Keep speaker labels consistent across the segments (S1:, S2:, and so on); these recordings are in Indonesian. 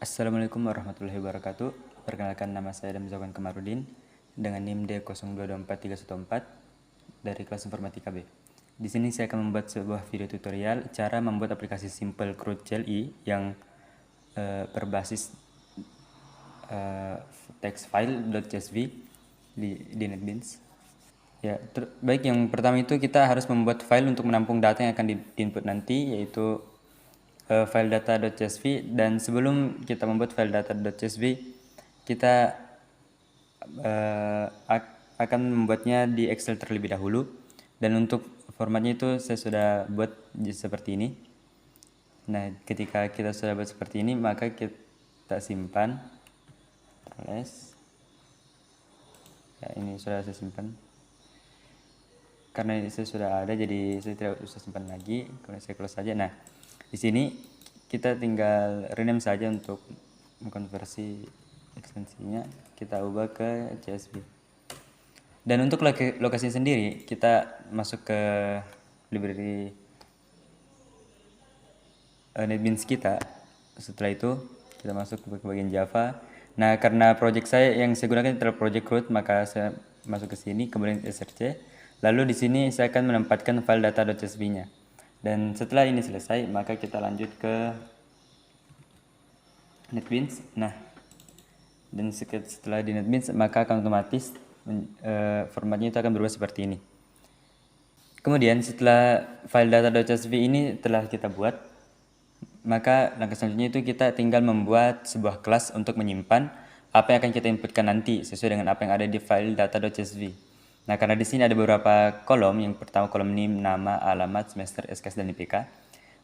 S1: Assalamualaikum warahmatullahi wabarakatuh. Perkenalkan, nama saya Damzawan Kamarudin dengan NIM D02243114 dari kelas Informatika B. Di sini saya akan membuat sebuah video tutorial cara membuat aplikasi simple CRUD CLI yang berbasis text file.csv di NetBeans. Ya, baik, yang pertama itu kita harus membuat file untuk menampung data yang akan di-input nanti, yaitu file data.csv. Dan sebelum kita membuat file data.csv, kita akan membuatnya di Excel terlebih dahulu. Dan untuk formatnya itu saya sudah buat seperti ini. Nah, ketika kita sudah buat seperti ini, maka kita simpan. Ya, ini sudah saya simpan. Karena ini saya sudah ada, jadi saya tidak usah simpan lagi. Kemudian saya close saja. Nah, di sini kita tinggal rename saja untuk mengkonversi ekstensinya. Kita ubah ke CSV. Dan untuk lokasi sendiri, kita masuk ke library NetBeans kita. Setelah itu kita masuk ke bagian Java. Nah, karena project saya yang saya gunakan adalah project root, maka saya masuk ke sini, kemudian src. Lalu di sini saya akan menempatkan file data.csv-nya. Dan setelah ini selesai, maka kita lanjut ke NetBeans. Nah, dan setelah di NetBeans, maka akan otomatis formatnya itu akan berubah seperti ini. Kemudian setelah file data.csv ini telah kita buat, maka langkah selanjutnya itu kita tinggal membuat sebuah kelas untuk menyimpan apa yang akan kita inputkan nanti sesuai dengan apa yang ada di file data.csv. Nah, karena di sini ada beberapa kolom. Yang pertama kolom NIM, nama, alamat, semester, SKS, dan IPK.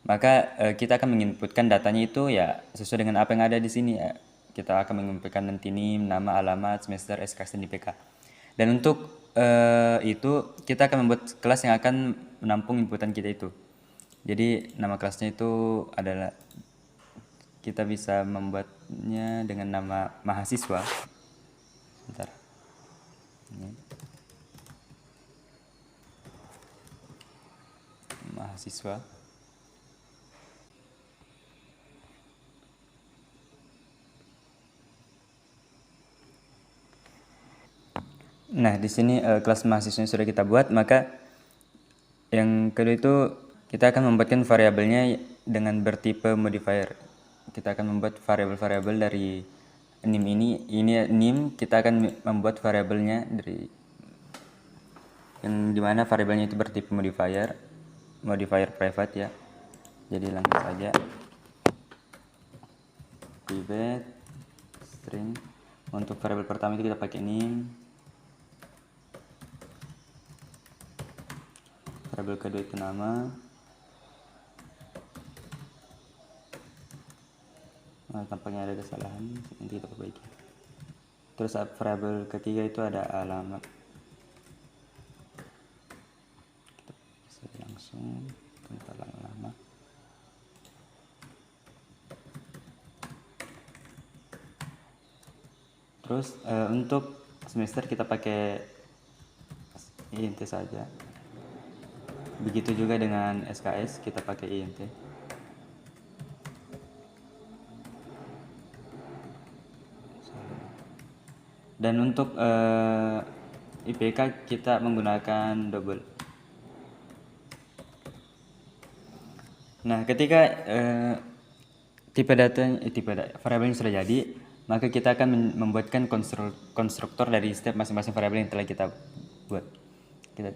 S1: Maka kita akan menginputkan datanya itu ya sesuai dengan apa yang ada di sini. Kita akan menginputkan nanti NIM, nama, alamat, semester, SKS, dan IPK. Dan untuk itu kita akan membuat kelas yang akan menampung inputan kita itu. Jadi nama kelasnya itu adalah, kita bisa membuatnya dengan nama mahasiswa. Bentar. Ini. Mahasiswa. Nah, di sini kelas mahasiswanya sudah kita buat, maka yang kedua itu kita akan membuatkan variabelnya dengan bertipe modifier. Kita akan membuat variabel-variabel dari NIM ini NIM, kita akan membuat variabelnya dari yang dimana variabelnya itu bertipe modifier private ya. Jadi langsung saja private string. Untuk variabel pertama itu kita pakai NIM. Variabel kedua itu nama. Nah, tampaknya ada kesalahan, nanti kita perbaiki. Terus variabel ketiga itu ada alamat. Kita bisa langsung tentang lama. Terus untuk semester kita pakai int saja. Begitu juga dengan SKS, kita pakai int. Dan untuk IPK kita menggunakan double. Nah, ketika variabel yang sudah jadi, maka kita akan membuatkan konstruktor dari setiap masing-masing variabel yang telah kita buat. Kita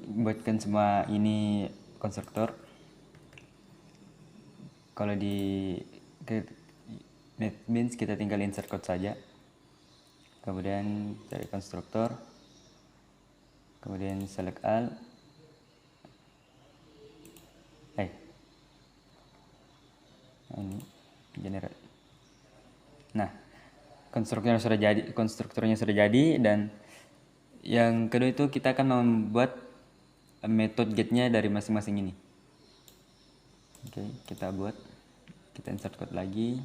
S1: buatkan semua ini konstruktor. Kalau di NetBeans kita tinggal insert code saja, kemudian cari konstruktor, kemudian select all, ini generate. Nah, konstruktornya sudah jadi. Dan yang kedua itu kita akan membuat method getnya dari masing-masing ini. Oke, kita buat, kita insert code lagi,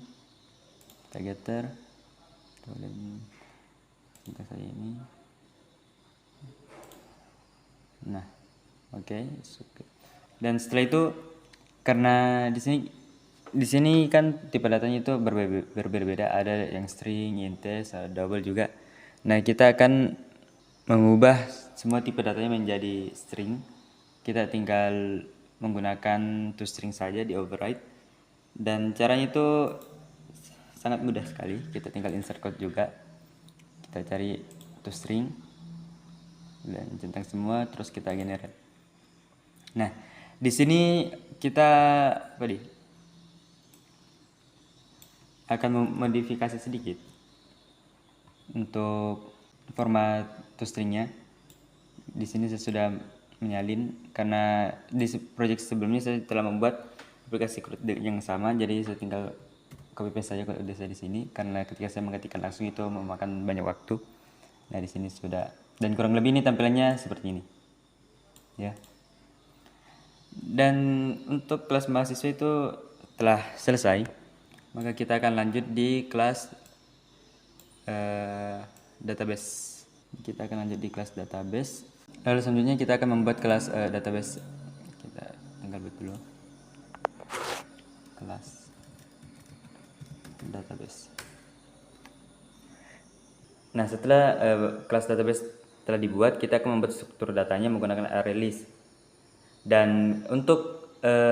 S1: kita getter, kemudian kita saya ini. Nah, oke. Dan setelah itu, karena di sini di sini kan tipe datanya itu berbeda-beda, ada yang string, intes, ada double juga. Nah, kita akan mengubah semua tipe datanya menjadi string. Kita tinggal menggunakan toString saja di override. Dan caranya itu sangat mudah sekali. Kita tinggal insert code juga. Kita cari toString dan centang semua, terus kita generate. Nah, di sini kita akan memodifikasi sedikit untuk format toStringnya. Di sini saya sudah menyalin karena di project sebelumnya saya telah membuat aplikasi CRUD yang sama, jadi saya tinggal copy paste saja kode saya di sini karena ketika saya mengetikkan langsung itu memakan banyak waktu. Nah, di sini sudah, dan kurang lebih ini tampilannya seperti ini. Ya. Dan untuk kelas mahasiswa itu telah selesai. Maka kita akan lanjut di kelas database. Kita akan lanjut di kelas database. Lalu selanjutnya kita akan membuat kelas database. Kita tinggal buat dulu kelas database. Nah, setelah kelas database telah dibuat, kita akan membuat struktur datanya menggunakan ArrayList. Dan untuk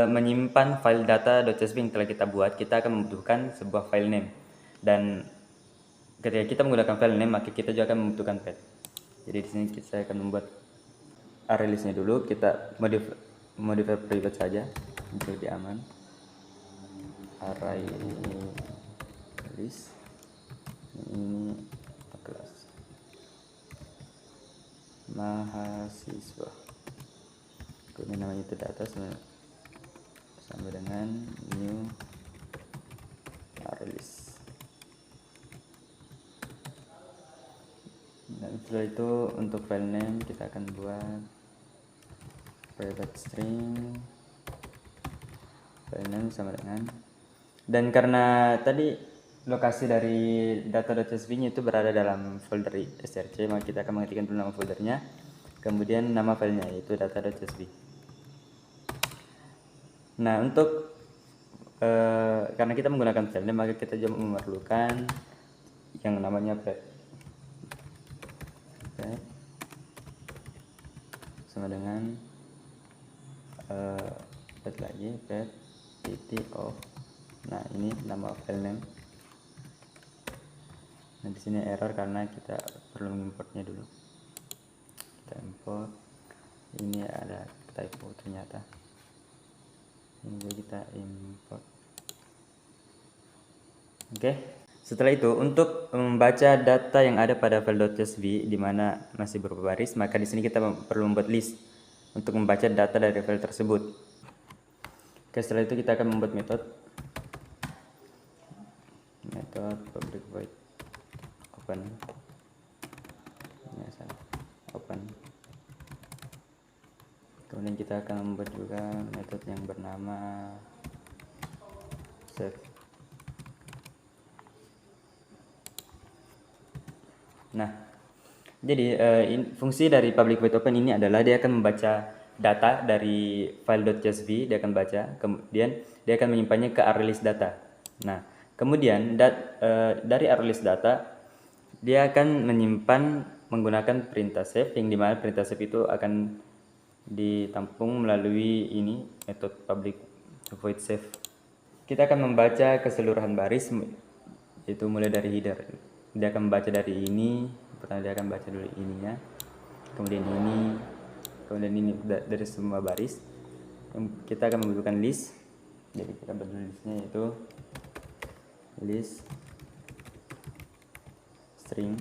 S1: menyimpan file data.csv yang telah kita buat, kita akan membutuhkan sebuah file name. Dan ketika kita menggunakan file name, maka kita juga akan membutuhkan path. Jadi di sini saya akan membuat ArrayList-nya dulu. Kita modify private saja untuk lebih aman. ArrayList ini kelas mahasiswa. Kemudian namanya itu data sama dengan new ArrayList. Dan setelah itu untuk file name kita akan buat private string file name sama dengan, dan karena tadi lokasi dari data.csv nya itu berada dalam folder strc, maka kita akan mengetikkan dulu nama foldernya, kemudian nama filenya yaitu data.csv. Nah, untuk karena kita menggunakan file name, maka kita juga memerlukan yang namanya path sama dengan path lagi path titik of. Nah, ini nama file name. Nah, di sini error karena kita perlu mengimportnya dulu. Kita import. Ini ada typo ternyata. Ini juga kita import. Oke. Setelah itu, untuk membaca data yang ada pada file.csv di mana masih berupa baris, maka di sini kita perlu membuat list untuk membaca data dari file tersebut. Oke, setelah itu kita akan membuat metode public void open. Ini salah. Open. Kemudian kita akan membuat juga metode yang bernama save. Nah, jadi fungsi dari public void open ini adalah dia akan membaca data dari file.csv, dia akan baca, kemudian dia akan menyimpannya ke ArrayList data. Nah, kemudian dari ArrayList data dia akan menyimpan menggunakan perintah save, yang dimana perintah save itu akan ditampung melalui ini metode public void save. Kita akan membaca keseluruhan baris, itu mulai dari header. Dia akan membaca dari ini, pertama dia akan baca dulu ininya, kemudian ini dari semua baris. Kita akan membutuhkan list, jadi kita buat listnya yaitu list string,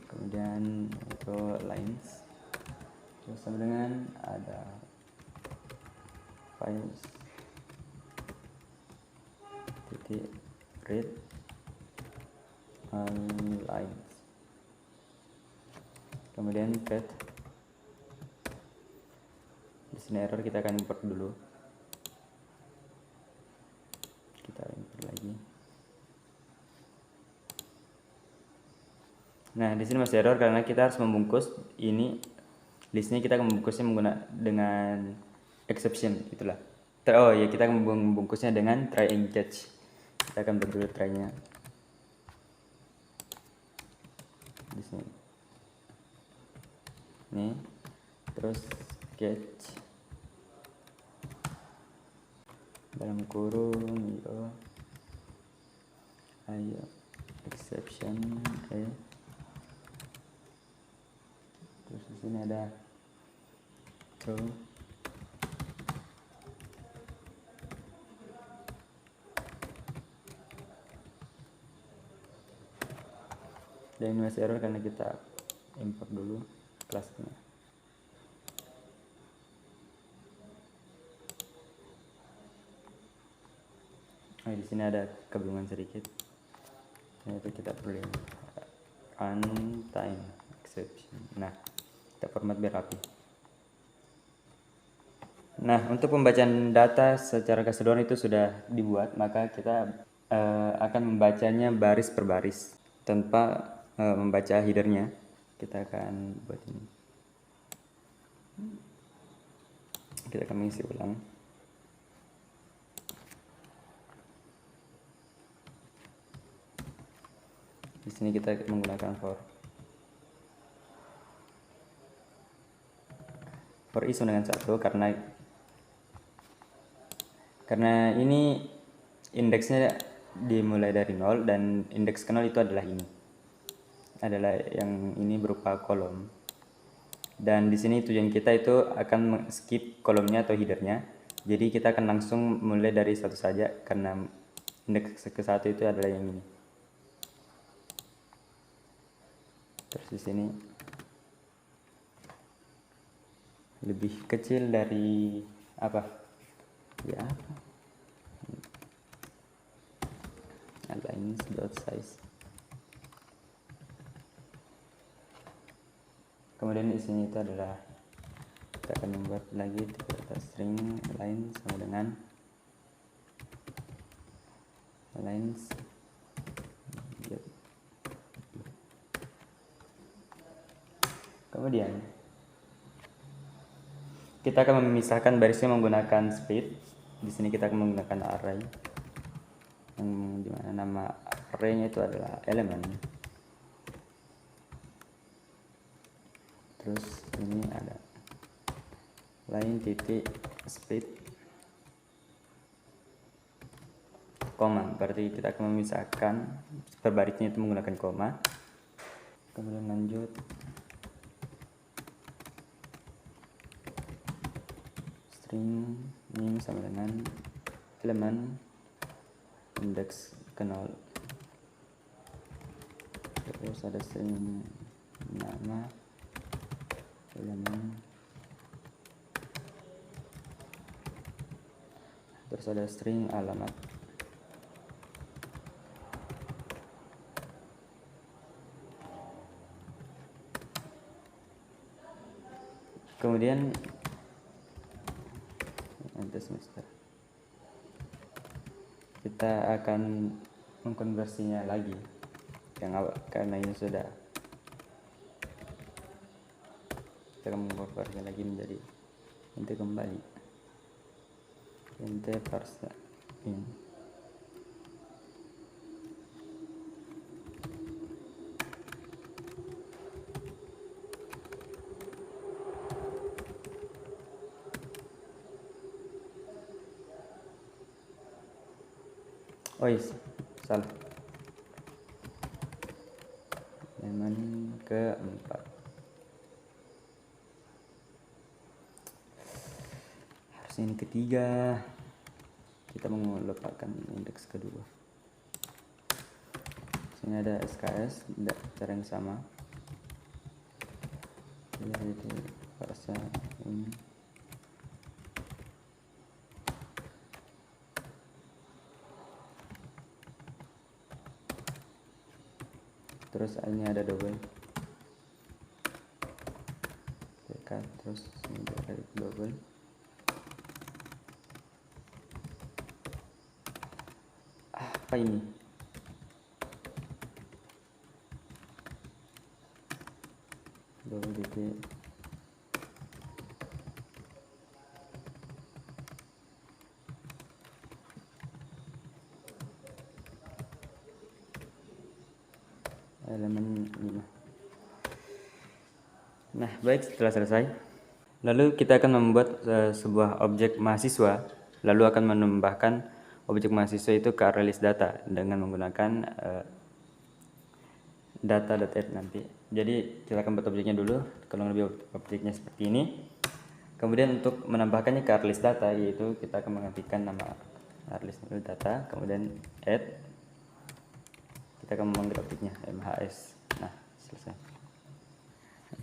S1: kemudian itu lines, terus sama dengan ada files titik read lines, kemudian path. Di sini error, kita akan import dulu. Kita import lagi. Nah, di sini masih error karena kita harus membungkus ini listnya, kita akan membungkusnya dengan exception itulah. Oh ya, kita akan membungkusnya dengan try and catch. Kita akan buat dulu try-nya di sini. Nih, terus catch dalam kurung yo, ayo exception terus di sini ada true. Dan ini masih error karena kita import dulu kelasnya. Oh, di sini ada kebingungan sedikit. Itu kita perlu runtime exception. Nah, kita format biar rapi. Nah, untuk pembacaan data secara keseluruhan itu sudah dibuat, maka kita akan membacanya baris per baris tanpa membaca headernya. Kita akan buat ini. Kita akan mengisi ulang. Di sini kita menggunakan for i sama dengan 1 karena ini indeksnya dimulai dari 0 dan indeks ke 0 itu adalah ini. Adalah yang ini berupa kolom. Dan di sini tujuan kita itu akan skip kolomnya atau headernya. Jadi kita akan langsung mulai dari 1 saja karena indeks ke 1 itu adalah yang ini. Terus di sini lebih kecil dari apa? Ya. Aligns.size. Kemudian di sini itu adalah kita akan membuat lagi data string align sama dengan aligns. Kemudian kita akan memisahkan barisnya menggunakan split. Di sini kita akan menggunakan array, yang dimana nama array-nya itu adalah elemen. Terus ini ada line titik split koma, berarti kita akan memisahkan per barisnya itu menggunakan koma. Kemudian lanjut string name sama dengan elemen indeks ke 0. Terus ada string nama elemen, terus ada string alamat. Kemudian semester kita akan mengkonversinya lagi yang karena ini sudah kita akan mengkonversinya lagi menjadi int kembali int parse in. Oh yes, salah. Elemen keempat. Harusnya ini ketiga. Kita melupakan indeks kedua. Sini ada SKS, cara yang sama. Jadi parse ini. Terus ini ada double dekat, terus ini dari double. Apa ini? Double titik halaman 5. Nah, baik, setelah selesai, lalu kita akan membuat sebuah objek mahasiswa, lalu akan menambahkan objek mahasiswa itu ke ArrayList data dengan menggunakan data.add nanti. Jadi kita akan buat objeknya dulu, kalau lebih objeknya seperti ini. Kemudian untuk menambahkannya ke ArrayList data, yaitu kita akan mengetikkan nama ArrayList data, kemudian add, kita akan memanggil objeknya mhs. Nah, selesai.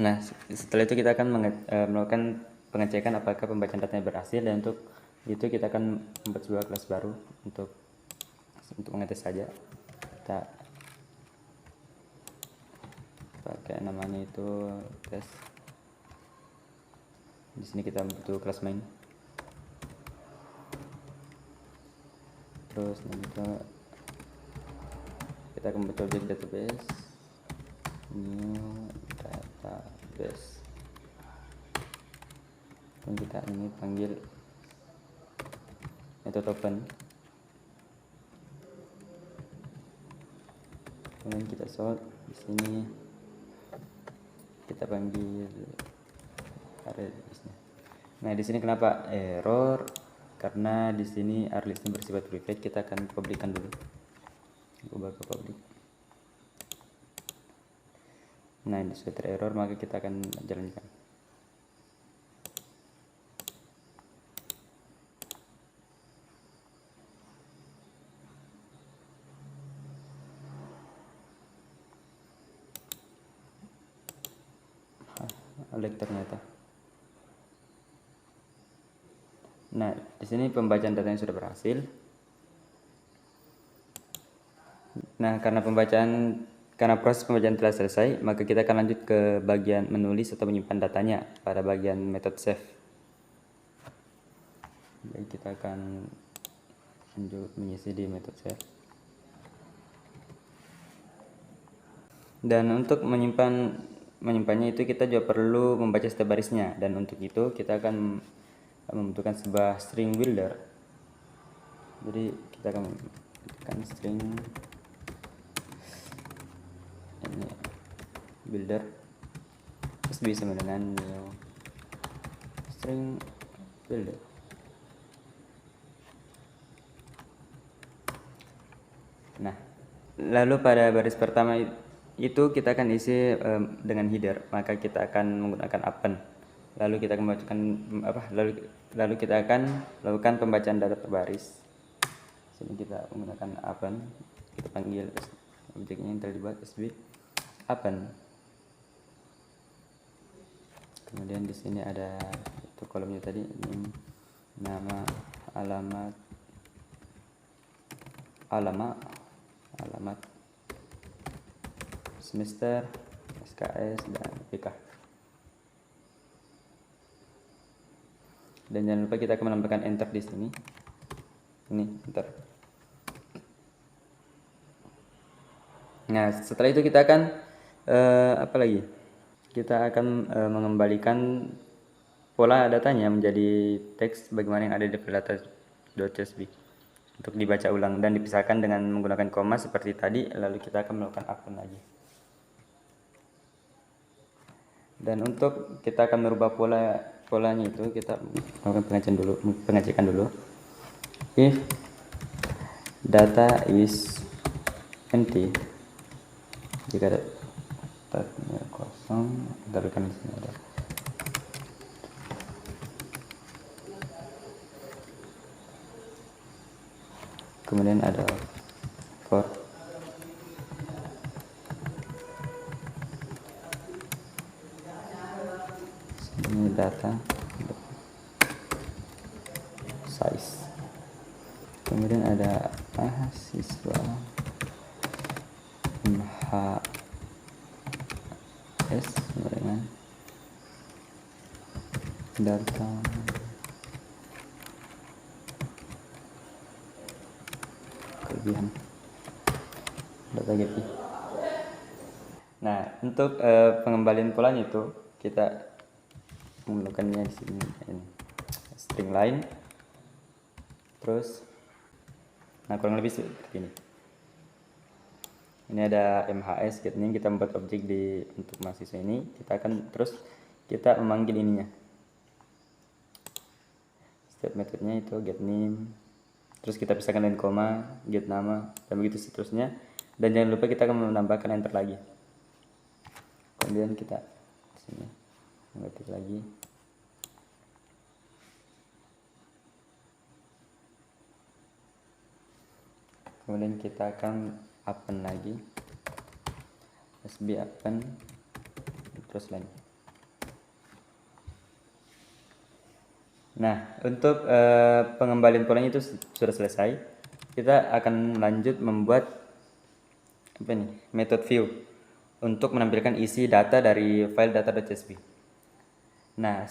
S1: Nah, setelah itu kita akan melakukan pengecekan apakah pembacaan datanya berhasil, dan untuk itu kita akan membuat sebuah kelas baru untuk mengetes saja. Kita pakai namanya itu tes. Di sini kita butuh kelas main. Terus nanti kita akan butuh objek database, new database. Dan kita ini panggil method open. Kemudian kita sort di sini, kita panggil ArrayList-nya. Nah, di sini kenapa error? Karena di sini ArrayList-nya bersifat private. Kita akan publikkan dulu. Ubah ke public. Nah, ini sudah tererror, maka kita akan jalankan. Lag ternyata. Nah, di sini pembacaan datanya sudah berhasil. Nah, karena proses pembacaan telah selesai, maka kita akan lanjut ke bagian menulis atau menyimpan datanya pada bagian method save. Jadi kita akan lanjut mengisi di method save. Dan untuk menyimpannya itu kita juga perlu membaca setiap barisnya, dan untuk itu kita akan membutuhkan sebuah string builder. Jadi kita akan membutuhkan string ini builder, terus bisa dengan new string builder. Nah, lalu pada baris pertama itu kita akan isi dengan header, maka kita akan menggunakan append. Lalu kita akan membacakan lalu kita akan lakukan pembacaan data per baris. Sini kita menggunakan append, kita panggil objeknya yang telah dibuat sb append. Kemudian di sini ada itu kolomnya tadi, ini nama, alamat, semester, SKS, dan PK. Dan jangan lupa kita akan menambahkan enter di sini. Ini enter. Nah, setelah itu kita akan apa lagi? Kita akan mengembalikan pola datanya menjadi teks bagaimana yang ada di file data.csv untuk dibaca ulang dan dipisahkan dengan menggunakan koma seperti tadi. Lalu kita akan melakukan append lagi. Dan untuk kita akan merubah polanya itu kita melakukan pengecekan dulu. If data is empty, jika datanya kosong, taruhkan di sini ada. Kemudian ada for sini data size. Kemudian ada mahasiswa MHS dengan data kelebihan data GPI. Nah, untuk pengembalian polanya itu kita melakukannya di sini, ini string line, terus nah kurang lebih seperti ini. Ini ada MHS get name, kita membuat objek untuk mahasiswa ini. Kita memanggil ininya. Setiap metodenya itu get name. Terus kita pisahkan dengan koma, get nama, dan begitu seterusnya. Dan jangan lupa kita akan menambahkan enter lagi. Kemudian kita sini mengetik lagi. Kemudian kita akan append lagi, SB append, terus lagi. Nah, untuk pengembalian polanya itu sudah selesai. Kita akan lanjut membuat method view untuk menampilkan isi data dari file data.csv. Nah,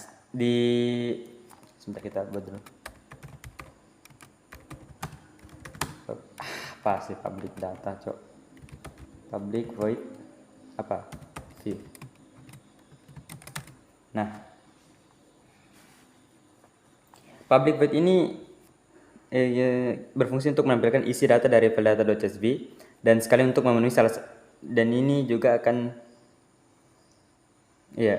S1: sebentar kita buat dulu. Apa sih public data, cok? Public void apa? View. Nah, public void ini berfungsi untuk menampilkan isi data dari file data.csv dan sekali untuk memenuhi ini juga akan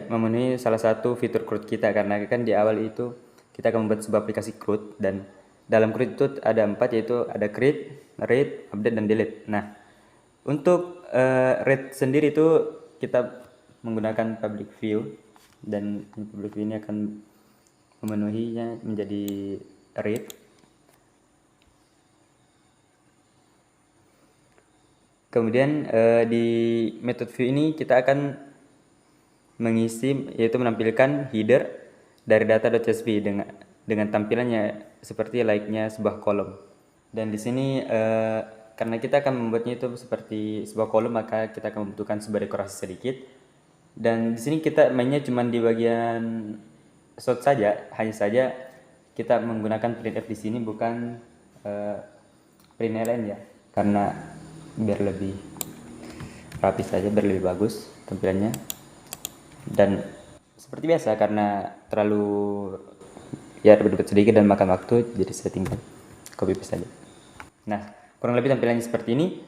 S1: memenuhi salah satu fitur CRUD kita, karena kan di awal itu kita akan membuat sebuah aplikasi CRUD, dan dalam CRUD itu ada 4, yaitu ada create, read, update, dan delete. Nah, untuk read sendiri itu kita menggunakan public view, dan public view ini akan memenuhinya menjadi read. Kemudian di method view ini kita akan mengisi, yaitu menampilkan header dari data.csv dengan tampilannya seperti layaknya sebuah kolom. Dan di sini karena kita akan membuatnya itu seperti sebuah kolom, maka kita akan membutuhkan sebuah dekorasi sedikit. Dan di sini kita mainnya cuma di bagian sort saja, hanya saja kita menggunakan printf di sini, bukan println ya, karena biar lebih rapi saja, biar lebih bagus tampilannya. Dan seperti biasa, karena terlalu ribet sedikit dan makan waktu, jadi saya tinggal copy paste saja. Nah, kurang lebih tampilannya seperti ini.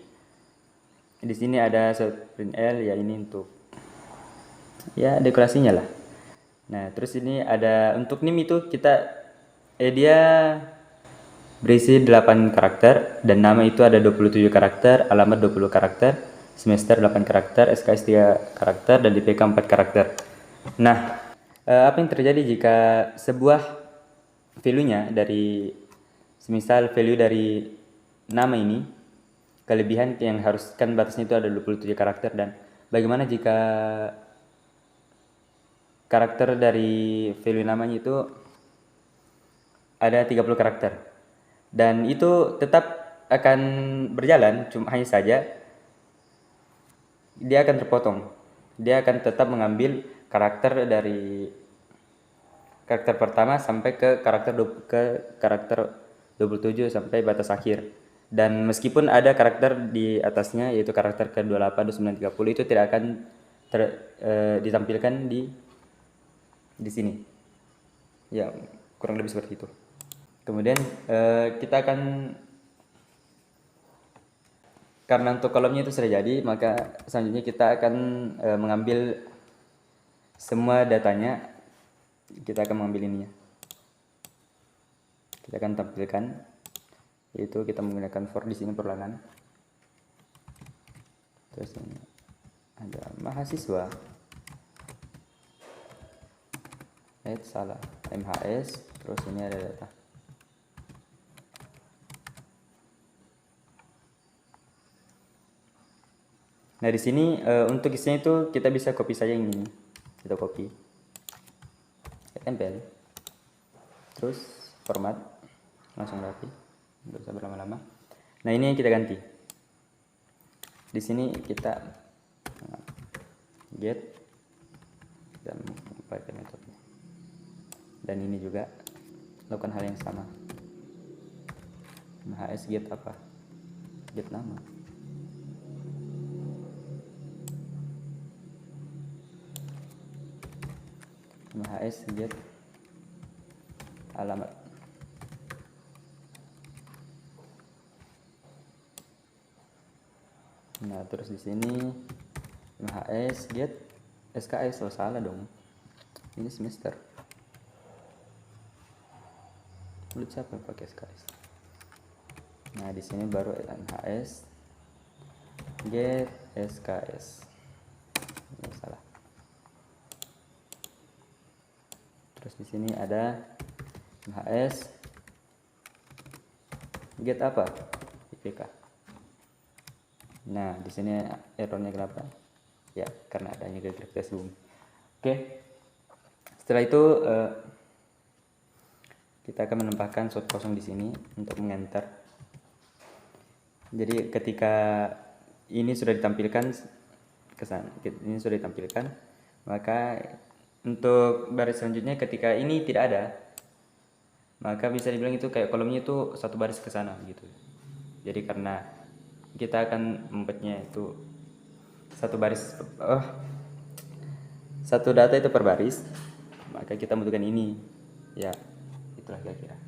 S1: Di sini ada println, ya ini untuk dekorasinya lah. Nah, terus ini ada untuk nim itu kita dia berisi 8 karakter, dan nama itu ada 27 karakter, alamat 20 karakter, semester 8 karakter, SKS 3 karakter, dan DPK 4 karakter. Nah, apa yang terjadi jika sebuah value-nya dari, semisal value dari nama ini, kelebihan yang haruskan batasnya itu ada 27 karakter, dan bagaimana jika karakter dari value namanya itu ada 30 karakter, dan itu tetap akan berjalan, cuma hanya saja dia akan terpotong. Dia akan tetap mengambil karakter dari karakter pertama sampai ke karakter 27 sampai batas akhir. Dan meskipun ada karakter di atasnya, yaitu karakter ke-28, 29, 30, itu tidak akan ditampilkan di sini. Ya, kurang lebih seperti itu. Kemudian kita akan, karena untuk kolomnya itu sudah jadi, maka selanjutnya kita akan mengambil semua datanya. Kita akan mengambil ininya, kita akan tampilkan, yaitu kita menggunakan for di sini perulangan. Terus ini ada mahasiswa, salah, MHS, terus ini ada data. Nah, di sini untuk isinya itu kita bisa copy saja yang ini. Kita copy, tempel, terus format, langsung rapi, nggak usah berlama-lama. Nah, ini yang kita ganti. Di sini kita get dan pakai metodenya. Dan ini juga lakukan hal yang sama. HS get apa? Get nama. HS get alamat. Nah, terus di sini MHS get SKS. Oh, salah dong. Ini semester. Lu siapa pakai SKS? Nah, di sini baru MHS get SKS. Ini salah. Terus di sini ada MHS get apa? IPK. Nah, di sini errornya kenapa? Ya, karena adanya gagal tes boom. Oke. Setelah itu kita akan menambahkan slot kosong di sini untuk mengenter. Jadi ketika ini sudah ditampilkan ini sudah ditampilkan, maka untuk baris selanjutnya ketika ini tidak ada, maka bisa dibilang itu kayak kolomnya itu satu baris ke sana gitu. Jadi karena kita akan membuatnya itu satu baris, satu data itu per baris, maka kita membutuhkan ini. Ya, itulah kira-kira.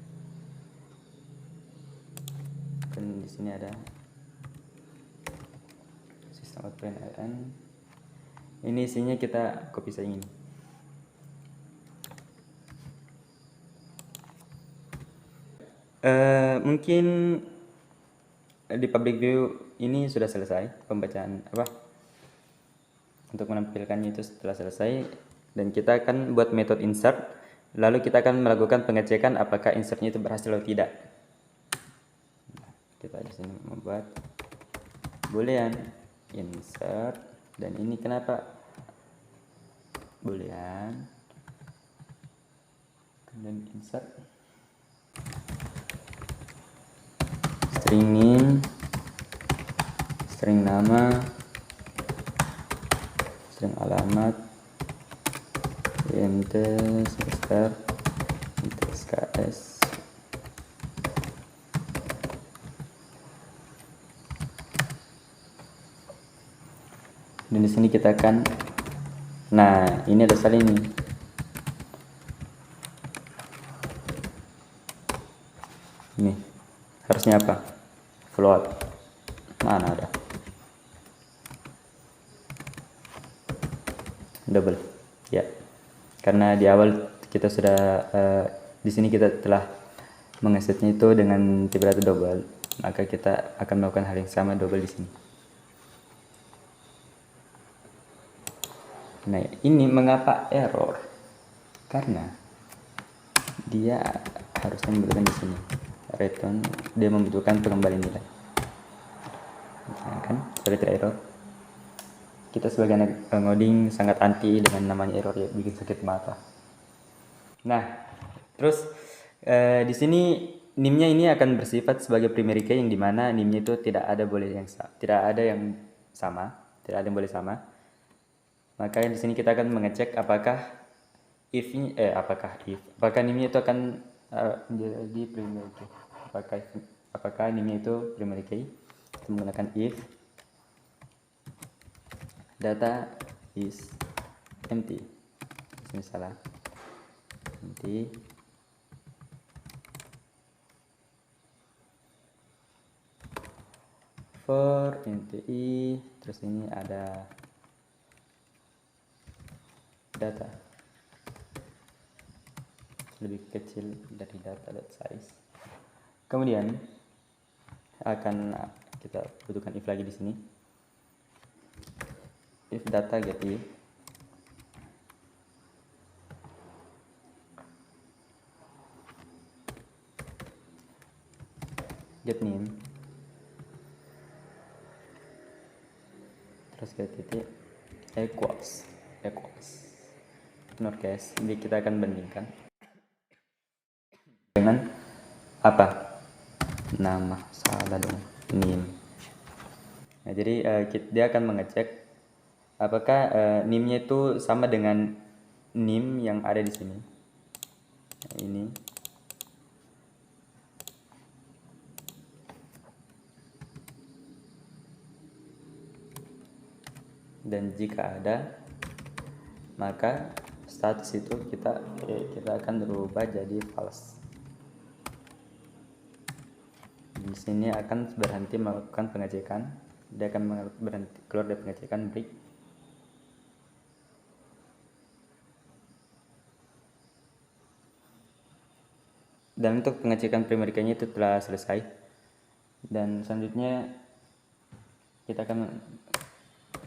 S1: Dan di sini ada sistem output LN. Ini isinya kita copy saja ini. Mungkin di public view ini sudah selesai pembacaan untuk menampilkannya itu setelah selesai, dan kita akan buat metode insert, lalu kita akan melakukan pengecekan apakah insertnya itu berhasil atau tidak. Nah, kita di sini membuat boolean insert, dan ini kenapa boolean, kemudian insert string name, string nama, string alamat, INT semester, INT SKS. Dan di sini kita akan, nah ini ada salin nih. Ini harusnya apa? Float. Mana ada? Double. Ya. Karena di awal kita sudah di sini kita telah mengesetnya itu dengan tipe data double, maka kita akan melakukan hal yang sama double di sini. Nah, ini mengapa error? Karena dia harusnya membutuhkan di sini return, dia membutuhkan pengembalian nilai. Nah, kan sudah tidak error. Kita sebagai anak ngoding sangat anti dengan namanya error, ya, bikin sakit mata. Nah, terus di sini NIM-nya ini akan bersifat sebagai primary key, yang dimana NIM-nya itu tidak ada yang sama, tidak ada yang boleh sama. Maka di sini kita akan mengecek apakah apakah NIM-nya itu akan menjadi primary key. Apakah NIM-nya itu primary key? Kita menggunakan if data is empty. Ini salah. Empty. For int i, terus ini ada data lebih kecil dari data.size. Kemudian akan kita butuhkan if lagi di sini. If data get if get name, terus get titik equals not case. Jadi kita akan bandingkan dengan apa? Nama, salah dong, name. Nah, jadi dia akan mengecek apakah NIM-nya itu sama dengan NIM yang ada di sini. Nah, ini. Dan jika ada, maka status itu kita akan berubah jadi false. Di sini akan berhenti melakukan pengecekan dia akan berhenti keluar dari pengecekan break. Dan untuk pengecekan primary key-nya itu telah selesai. Dan selanjutnya kita akan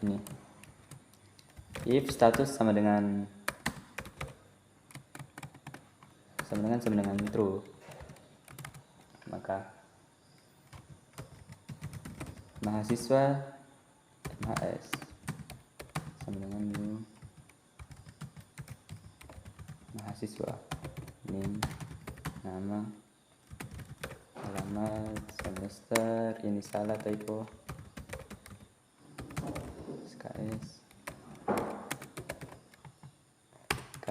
S1: ini, if status sama dengan true, maka mahasiswa MHS sama dengan new mahasiswa, name, nama, alamat, semester, ini salah typo, SKS, K.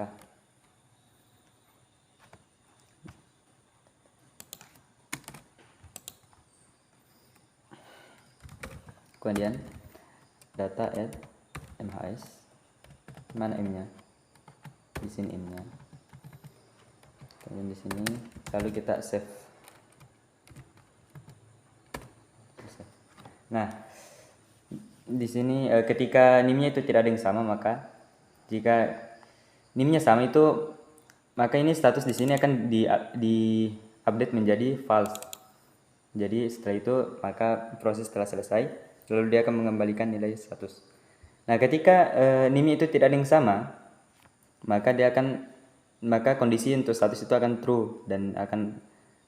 S1: Kemudian data at MHS, mana M-nya? Di sini M-nya. Kemudian di sini lalu kita save. Nah, di sini ketika NIM-nya itu tidak ada yang sama, maka jika NIM-nya sama itu, maka ini status di sini akan di update menjadi false. Jadi setelah itu maka proses telah selesai, lalu dia akan mengembalikan nilai status. Nah, ketika NIM itu tidak ada yang sama, maka kondisi untuk status itu akan true dan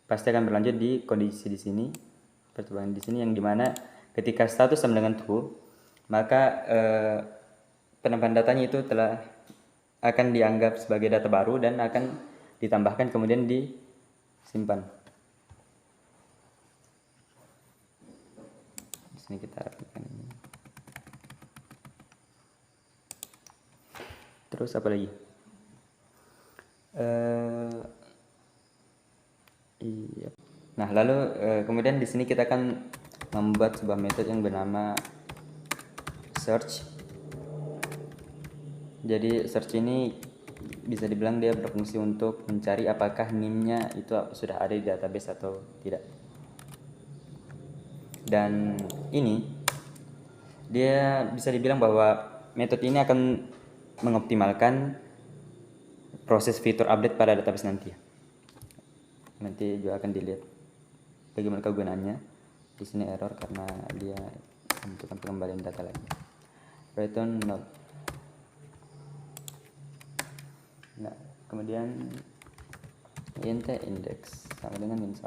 S1: pasti akan berlanjut di kondisi di sini, percobaan di sini, yang dimana ketika status sama dengan true, maka penambahan datanya itu akan dianggap sebagai data baru dan akan ditambahkan kemudian disimpan. Di sini kita rapikan ini. Terus apa lagi? Iya. Nah, lalu kemudian di sini kita akan membuat sebuah metode yang bernama search. Jadi search ini bisa dibilang dia berfungsi untuk mencari apakah NIM-nya itu sudah ada di database atau tidak. Dan ini dia bisa dibilang bahwa metode ini akan mengoptimalkan proses fitur update pada database nanti. Nanti juga akan dilihat bagaimana kegunaannya. Di sini error karena dia membutuhkan pengembalian data lagi. Return node. Nah, kemudian int index sama dengan min 1.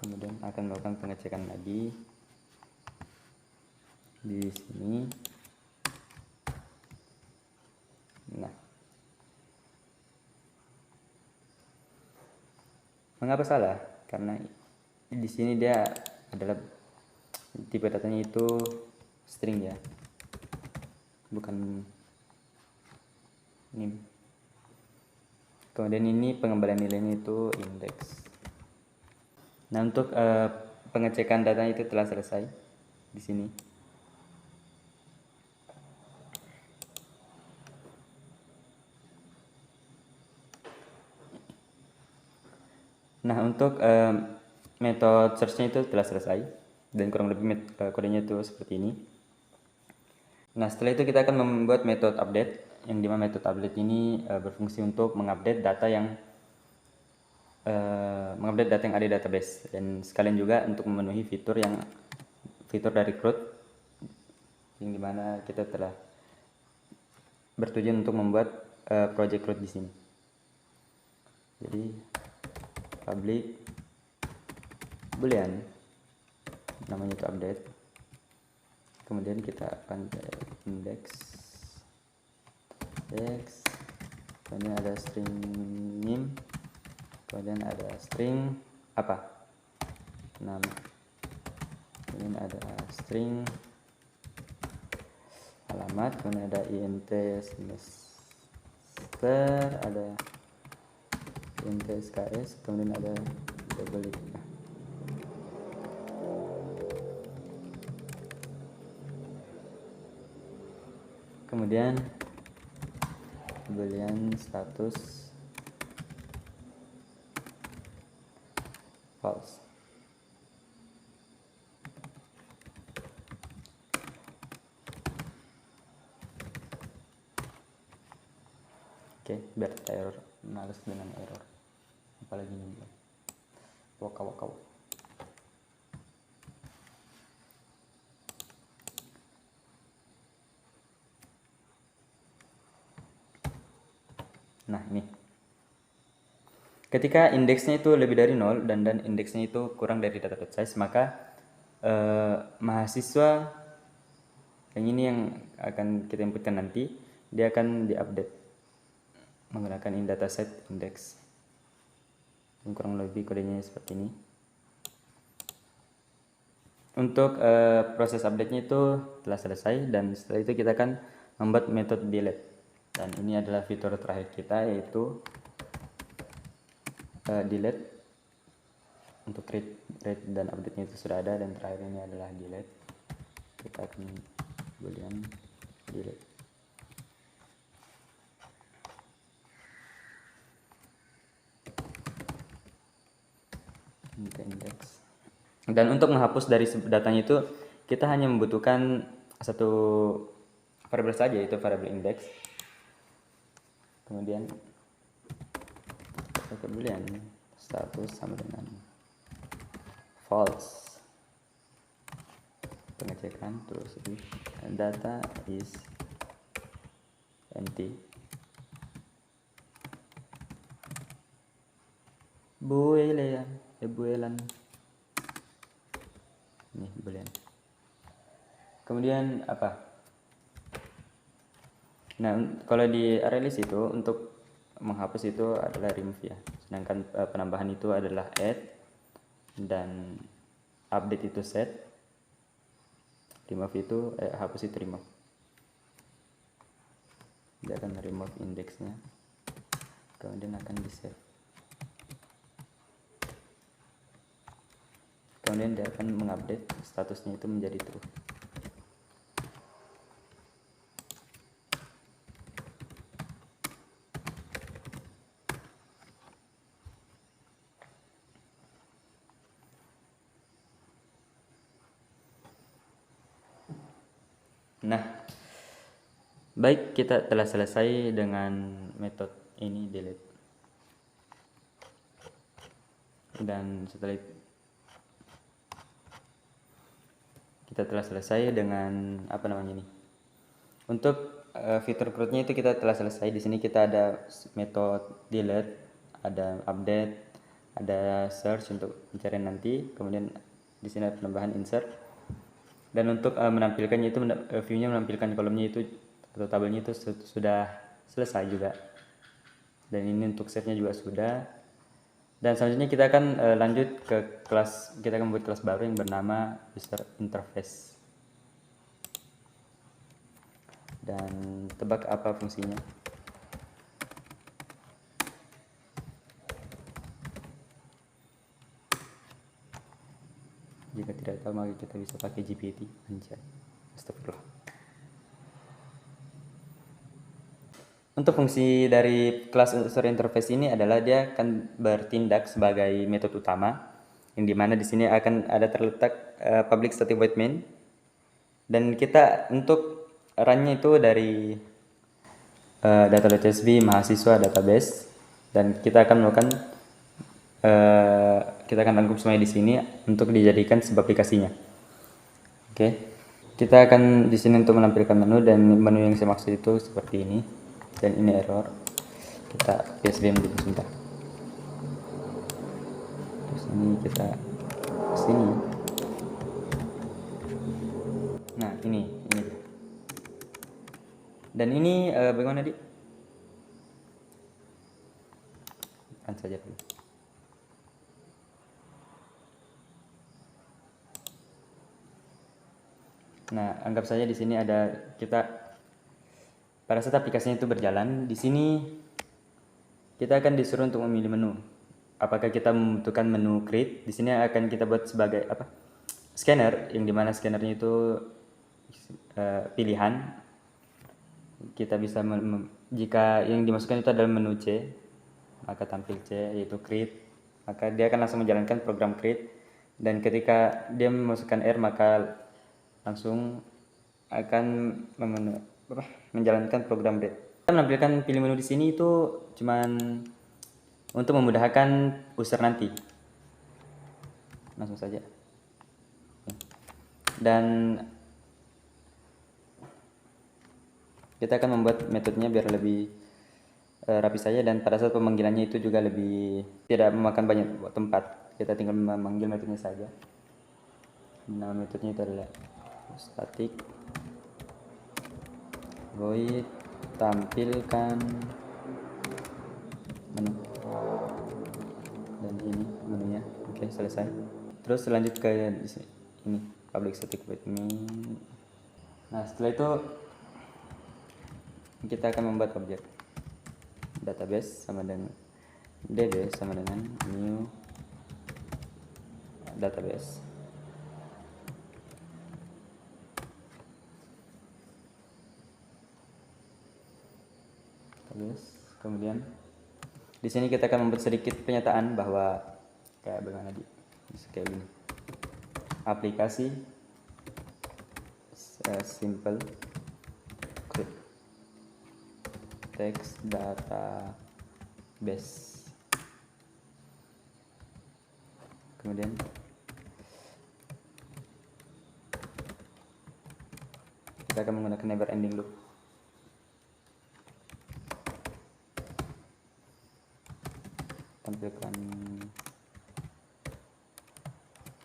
S1: Kemudian akan melakukan pengecekan lagi di sini. Nah, mengapa salah? Karena di sini dia adalah tipe datanya itu string ya, bukan NIM. Kemudian ini pengembalian nilainya itu index. Nah, untuk pengecekan datanya itu telah selesai di sini. Nah, untuk metode search-nya itu telah selesai dan kurang lebih kodenya itu seperti ini. Nah, setelah itu kita akan membuat metode update, yang dimana metode update ini berfungsi untuk mengupdate data yang ada di database, dan sekalian juga untuk memenuhi fitur dari CRUD, yang dimana kita telah bertujuan untuk membuat project CRUD di sini. Jadi public boolean namanya itu update, kemudian kita akan index, kemudian ada string name, kemudian ada string nama, kemudian ada string alamat, kemudian ada int semester, ada int SKS, kemudian ada double it. Kemudian boolean status false. Oke, biar kita error, males dengan error. Apalagi ini. Waka. Nah, ini. Ketika indeksnya itu lebih dari 0 dan indeksnya itu kurang dari data.size, maka mahasiswa yang ini yang akan kita inputkan nanti, dia akan diupdate menggunakan dataset index. Kurang lebih kodenya seperti ini. Untuk proses update-nya itu telah selesai, dan setelah itu kita akan membuat metode delete. Dan ini adalah fitur terakhir kita, yaitu delete. Untuk read dan update-nya itu sudah ada, dan terakhir ini adalah delete. Kita akan boolean delete. Index. Dan untuk menghapus dari datanya itu kita hanya membutuhkan satu variabel saja, yaitu variabel index. Kemudian kita boolean status sama dengan false, pengecekan, terus if data is empty, boolean ini boolean. Kemudian apa? Nah, kalau di ArrayList itu untuk menghapus itu adalah remove ya, sedangkan penambahan itu adalah add, dan update itu set, remove itu hapus itu remove. Dia akan remove indexnya, kemudian akan di save, kemudian dia akan mengupdate statusnya itu menjadi true. Nah, baik, kita telah selesai dengan metode ini delete. Dan setelah itu kita telah selesai dengan apa namanya ini. Untuk fitur crudnya itu kita telah selesai. Di sini kita ada metode delete, ada update, ada search untuk pencarian nanti, kemudian di sini ada penambahan insert. Dan untuk menampilkannya itu view-nya menampilkan kolomnya itu atau tabelnya itu sudah selesai juga. Dan ini untuk save-nya juga sudah. Dan selanjutnya kita akan lanjut ke kelas, kita akan membuat kelas baru yang bernama user interface. Dan tebak apa fungsinya? Jika tidak tahu, maka kita bisa pakai GPT. Anjay, astagfirullah. Untuk fungsi dari kelas user interface ini adalah dia akan bertindak sebagai metode utama, yang dimana di sini akan ada terletak public static void main, dan kita untuk run-nya itu dari data.csv mahasiswa database, dan kita akan melakukan kita akan rangkum semuanya di sini untuk dijadikan sebuah aplikasinya. Oke. Kita akan di sini untuk menampilkan menu, dan menu yang saya maksud itu seperti ini. Dan ini error. Kita PSBM dulu sebentar. Terus ini kita sini. Nah, ini dia. Dan ini bagaimana, Dik? Kan saja dulu. Nah, anggap saja di sini ada kita pada saat aplikasinya itu berjalan, di sini kita akan disuruh untuk memilih menu. Apakah kita membutuhkan menu create? Di sini akan kita buat sebagai apa? Scanner, yang dimana scannernya itu pilihan. Kita bisa jika yang dimasukkan itu adalah menu C, maka tampil C, yaitu create. maka dia akan langsung menjalankan program create, dan ketika dia memasukkan R maka langsung akan menjalankan program read. Kita menampilkan pilih menu di sini itu cuman untuk memudahkan user nanti. Langsung saja. Dan kita akan membuat metodenya biar lebih rapi saja, dan pada saat pemanggilannya itu juga lebih tidak memakan banyak tempat. Kita tinggal memanggil metodenya saja. Nama metodenya itu adalah static void tampilkan menu, dan ini menunya. Oke, selesai. Terus lanjut ke ini public static void main. Nah, setelah itu kita akan membuat objek database sama dengan db sama dengan new database. Kemudian di sini kita akan membuat sedikit pernyataan bahwa kayak bagaimana kayak gini. Aplikasi simple create text database. Kemudian kita akan menggunakan never ending loop. Tampilkan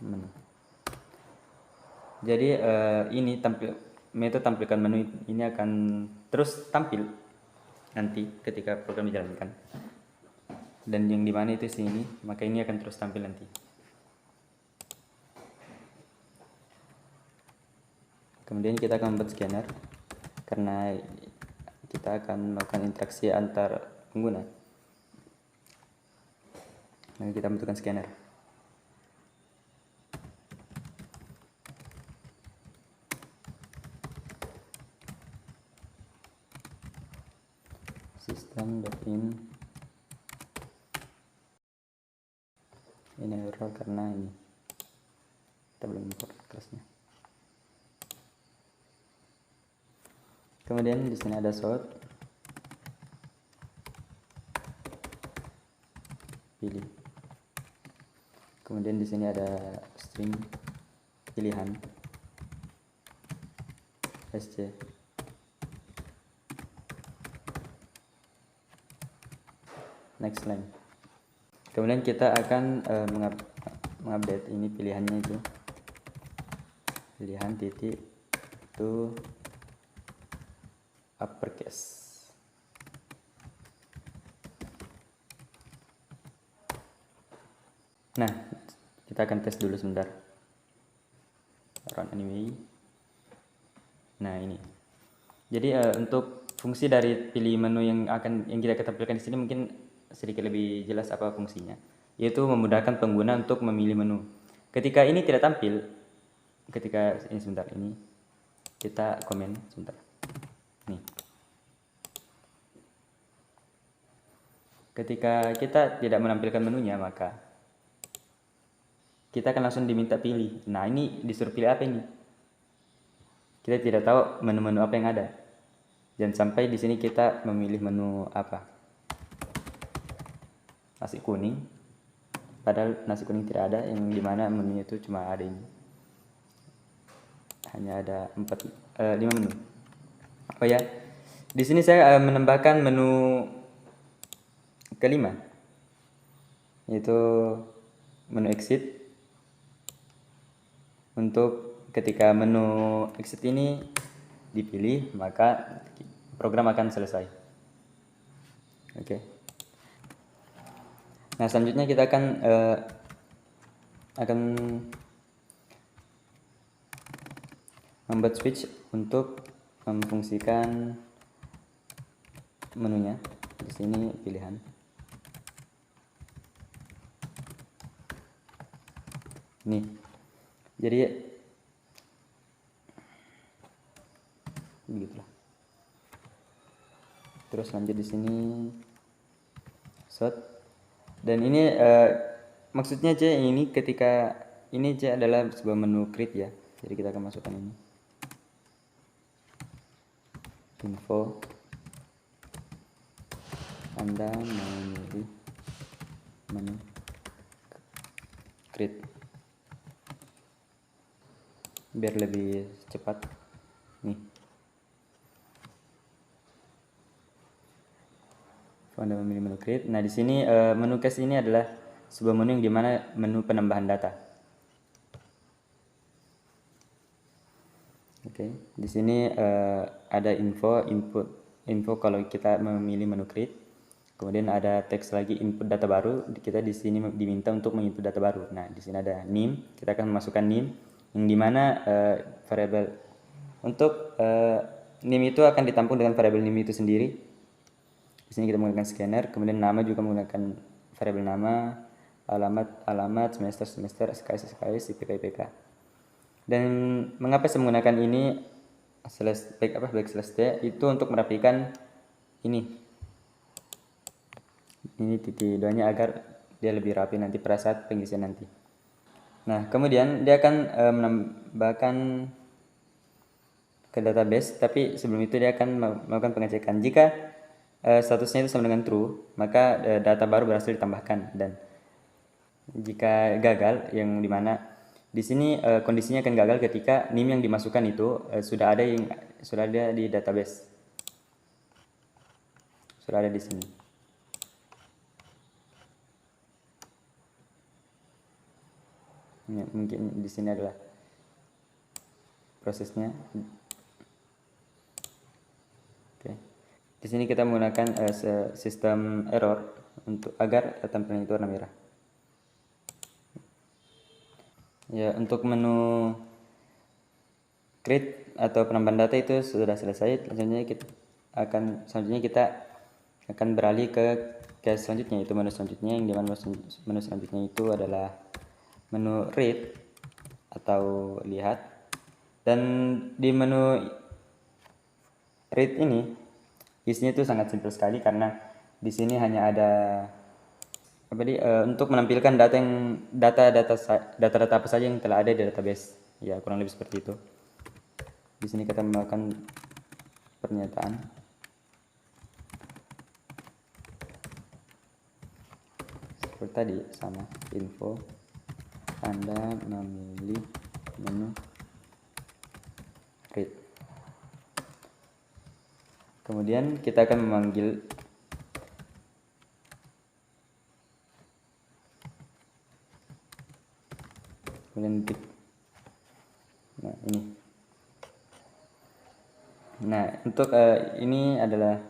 S1: menu. Jadi ini metode tampilkan menu ini akan terus tampil nanti ketika program dijalankan, dan yang dimana itu sini, maka ini akan terus tampil nanti. Kemudian kita akan membuat scanner karena kita akan melakukan interaksi antar pengguna. Nah, kita bentukkan scanner. System.in ini error karena ini kita belum import kelasnya. Kemudian di sini ada sort, pilih. Kemudian di sini ada string pilihan sc. Next line. Kemudian kita akan mengupdate ini pilihannya itu pilihan titik to uppercase. Nah, kita akan tes dulu sebentar. Run anyway. Nah, ini. Jadi untuk fungsi dari pilih menu yang kita tampilkan di sini mungkin sedikit lebih jelas apa fungsinya, yaitu memudahkan pengguna untuk memilih menu. Ketika ini tidak tampil, ketika ini sebentar, ini kita komen sebentar. Nih. Ketika kita tidak menampilkan menunya, maka kita akan langsung diminta pilih. Nah, ini disuruh pilih apa ini? Kita tidak tahu menu-menu apa yang ada. Dan sampai di sini kita memilih menu apa? Nasi kuning. Padahal nasi kuning tidak ada, yang dimana menunya itu cuma ada ini. Hanya ada 5 menu. Oh ya, di sini saya menambahkan menu kelima, yaitu menu exit. Untuk ketika menu exit ini dipilih, maka program akan selesai. Oke. Nah, selanjutnya kita akan membuat switch untuk memfungsikan menunya. Di sini pilihan. Nih. Jadi begitulah. Terus lanjut di sini sort, dan ini maksudnya C ini ketika ini C adalah sebuah menu create ya. Jadi kita akan masukkan ini. Info. Anda memilih menu create. Biar lebih cepat. Nih. Anda memilih menu create. Nah, di sini menu cache ini adalah sebuah menu yang dimana menu penambahan data. Oke, di sini ada info kalau kita memilih menu create. Kemudian ada teks lagi input data baru. Kita di sini diminta untuk menginput data baru. Nah, di sini ada name. Kita akan memasukkan name yang dimana variabel untuk name itu akan ditampung dengan variabel name itu sendiri. Di sini kita menggunakan scanner, kemudian nama juga menggunakan variabel nama, alamat, semester, SKS, IPK. Dan mengapa saya menggunakan ini backslash T itu untuk merapikan ini titik doanya agar dia lebih rapi nanti pada saat pengisian nanti. Nah, kemudian dia akan menambahkan ke database, tapi sebelum itu dia akan melakukan pengecekan. Jika statusnya itu sama dengan true, maka data baru berhasil ditambahkan. Dan jika gagal, yang dimana di sini kondisinya akan gagal ketika name yang dimasukkan itu sudah ada di database, sudah ada di sini. Ya, mungkin di sini adalah prosesnya. Oke. Di sini kita menggunakan sistem error untuk agar tampilan itu warna merah. Ya, untuk menu create atau penambahan data itu sudah selesai. Selanjutnya kita akan beralih ke case selanjutnya, yaitu menu selanjutnya, yang dimana menu selanjutnya itu adalah menu read atau lihat. Dan di menu read ini isinya itu sangat simpel sekali, karena di sini hanya ada untuk menampilkan data-data apa saja yang telah ada di database. Ya, kurang lebih seperti itu. Di sini kita melakukan pernyataan. Seperti tadi, sama info. Anda memilih menu read. Kemudian kita akan memanggil titik. Nah, ini. Nah, untuk ini adalah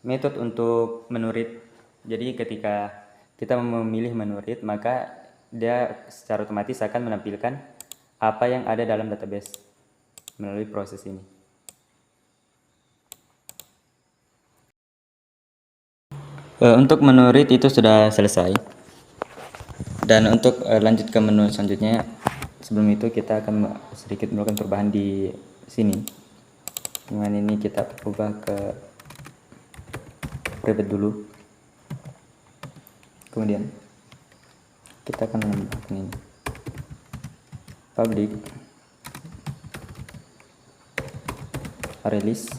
S1: metode untuk menu read. Jadi ketika kita memilih menu read, maka dia secara otomatis akan menampilkan apa yang ada dalam database melalui proses ini. Untuk menu read itu sudah selesai. Dan untuk lanjut ke menu selanjutnya, sebelum itu kita akan sedikit melakukan perubahan di sini. Dengan ini kita ubah ke private dulu. Kemudian kita akan menambahkan ini public release.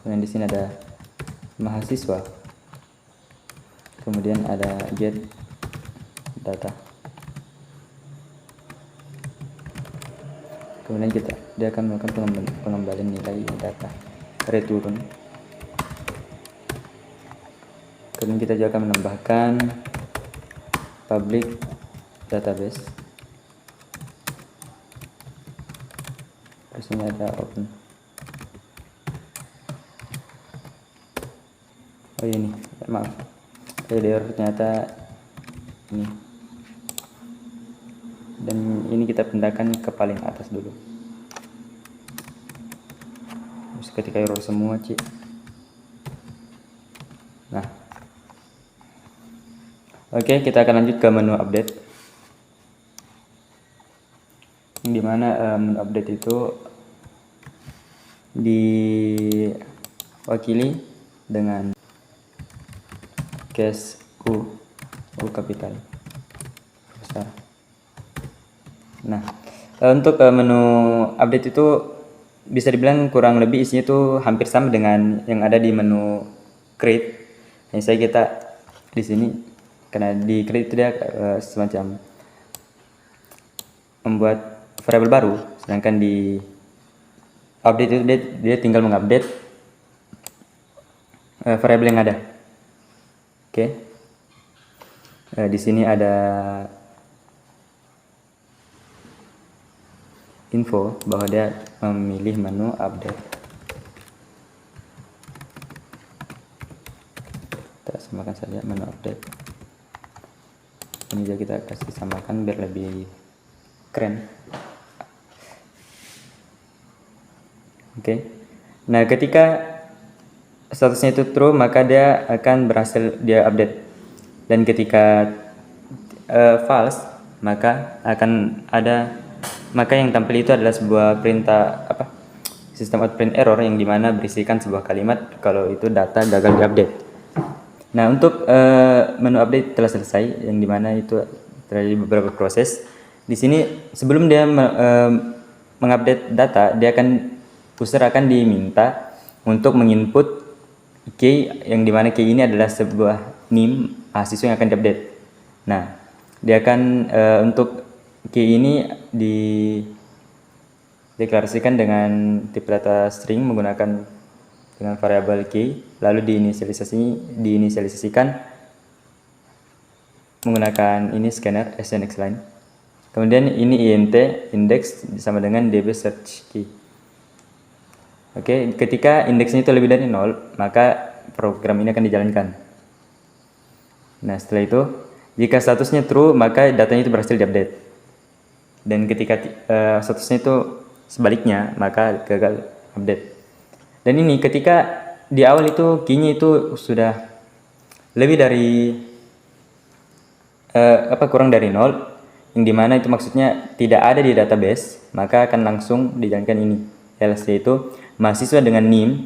S1: Kemudian di sini ada mahasiswa. Kemudian ada get data. Kemudian dia akan melakukan pengembalian nilai data return. Kemudian kita juga akan menambahkan public database. Terus ini ada open. Oh ini, maaf, error ternyata ini. Dan ini kita pindahkan ke paling atas dulu. Terus ketika error semua, Ci. Nah, oke, kita akan lanjut ke menu update. Yang dimana menu update itu diwakili dengan case U kapital. besar. Nah, untuk menu update itu bisa dibilang kurang lebih isinya itu hampir sama dengan yang ada di menu create. Yang saya kita di sini karena di create itu dia semacam membuat variabel baru, sedangkan di update itu dia tinggal mengupdate variabel yang ada. Oke. Di sini ada info bahwa dia memilih menu update. Kita samakan saja menu update. Ini juga kita kasih samakan biar lebih keren. Oke. Nah, ketika statusnya itu true, maka dia akan berhasil dia update. Dan ketika false, maka yang tampil itu adalah sebuah perintah sistem out print error yang dimana berisikan sebuah kalimat kalau itu data gagal diupdate. Nah, untuk menu update telah selesai, yang dimana itu terjadi beberapa proses. Di sini sebelum dia mengupdate data, user akan diminta untuk menginput key, yang dimana key ini adalah sebuah NIM mahasiswa yang akan diupdate. Nah, dia akan untuk key ini dideklarasikan dengan tipe data string menggunakan dengan variabel key, lalu diinisialisasikan menggunakan ini scanner SNX line. Kemudian ini int index sama dengan db search key. Oke, ketika indeksnya itu lebih dari 0, maka program ini akan dijalankan. Nah, setelah itu jika statusnya true, maka datanya itu berhasil diupdate. Dan ketika statusnya itu sebaliknya, maka gagal update. Dan ini ketika di awal itu key-nya itu sudah lebih dari kurang dari 0, yang dimana itu maksudnya tidak ada di database, maka akan langsung dijalankan ini. Else itu mahasiswa dengan NIM,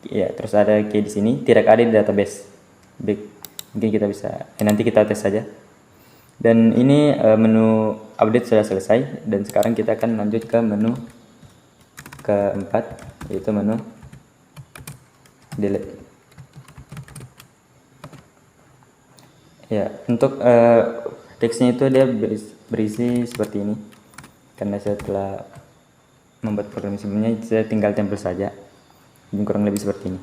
S1: ya, terus ada key di sini tidak ada di database. Baik, mungkin kita bisa nanti kita tes saja. Dan ini menu update sudah selesai, dan sekarang kita akan lanjut ke menu keempat, yaitu menu delete. Ya, untuk teksnya itu dia berisi seperti ini. Karena saya telah membuat program sebelumnya, saya tinggal tempel saja. Ini kurang lebih seperti ini.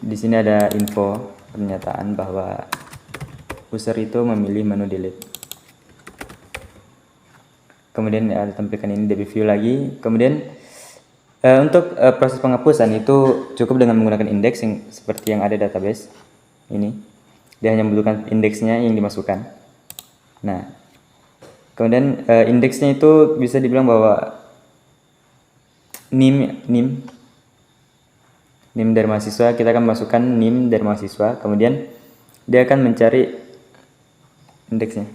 S1: Di sini ada info pernyataan bahwa user itu memilih menu delete. Kemudian ada tampilkan ini DB view lagi. Kemudian untuk proses penghapusan itu cukup dengan menggunakan indeks yang seperti yang ada database ini. Dia hanya membutuhkan indeksnya yang dimasukkan. Nah, kemudian indeksnya itu bisa dibilang bahwa NIM dari mahasiswa, kita akan masukkan NIM dari mahasiswa, kemudian dia akan mencari indeksnya.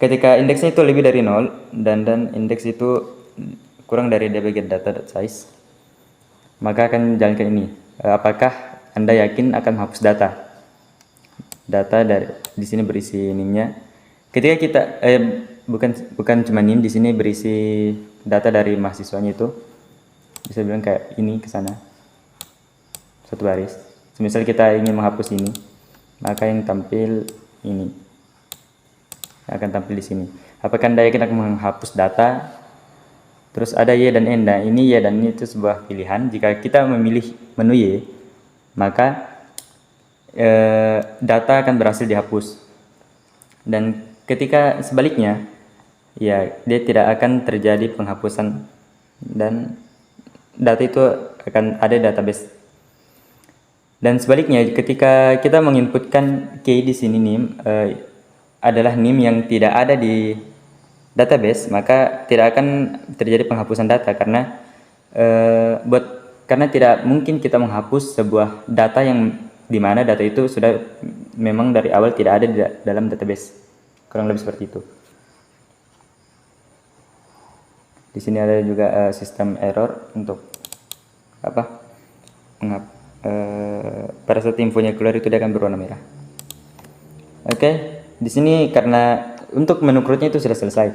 S1: Ketika indeksnya itu lebih dari 0 dan indeks itu kurang dari db_getData.size, maka akan jalankan ini. Apakah Anda yakin akan menghapus data dari di sini berisi NIM-nya. Ketika kita bukan cuma NIM, di sini berisi data dari mahasiswanya itu. Bisa bilang kayak ini ke sana. Satu baris. Misal kita ingin menghapus ini, maka yang tampil ini akan tampil di sini. Apakah Anda yakin akan menghapus data? Terus ada Y dan N. Nah, ini Y dan N itu sebuah pilihan. Jika kita memilih menu Y, maka data akan berhasil dihapus. Dan ketika sebaliknya, ya, dia tidak akan terjadi penghapusan dan data itu akan ada di database. Dan sebaliknya, ketika kita menginputkan key di sini NIM adalah NIM yang tidak ada di database, maka tidak akan terjadi penghapusan data karena tidak mungkin kita menghapus sebuah data yang dimana data itu sudah memang dari awal tidak ada di dalam database. Kurang lebih seperti itu. Di sini ada juga sistem error untuk pada saat infonya keluar itu dia akan berwarna merah. Oke. di sini karena untuk menu crudnya itu sudah selesai.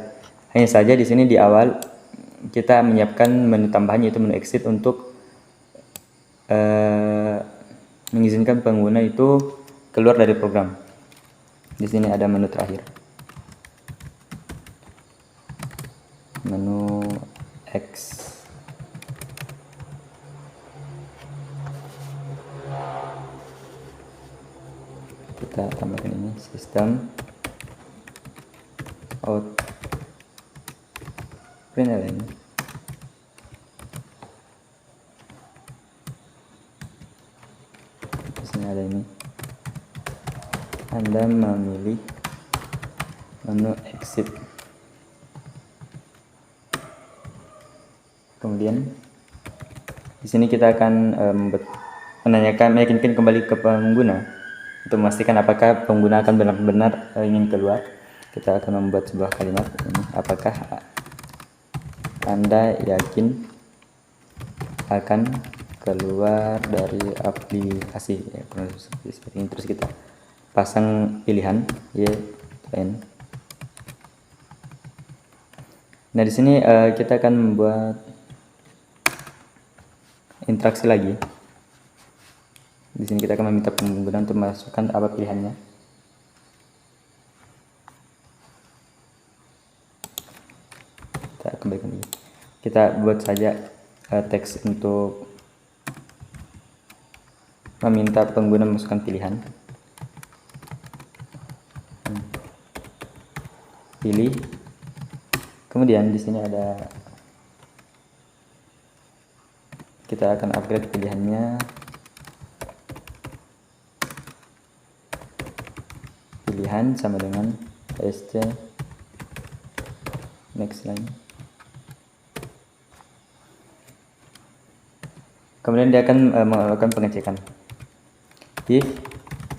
S1: Hanya saja di sini di awal kita menyiapkan menu tambahan yaitu menu exit untuk mengizinkan pengguna itu keluar dari program. Di sini ada menu terakhir, menu X. Kita tambahkan ini sistem out println. Di sini ada ini, Anda memilih menu exit. Kemudian di sini kita akan menanyakan, meyakinkan kembali ke pengguna untuk memastikan apakah pengguna akan benar-benar ingin keluar. Kita akan membuat sebuah kalimat ini, apakah Anda yakin akan keluar dari aplikasi, ya, seperti ini. Terus kita pasang pilihan Y N. Nah di sini kita akan membuat interaksi lagi. Di sini kita akan meminta pengguna untuk masukkan apa pilihannya. Kita kembalikan lagi. Kita buat saja teks untuk meminta pengguna memasukkan pilihan. Pilih. Kemudian di sini ada, kita akan upgrade pilihannya. Pilihan sama dengan PSC next line. Kemudian dia akan melakukan pengecekan. If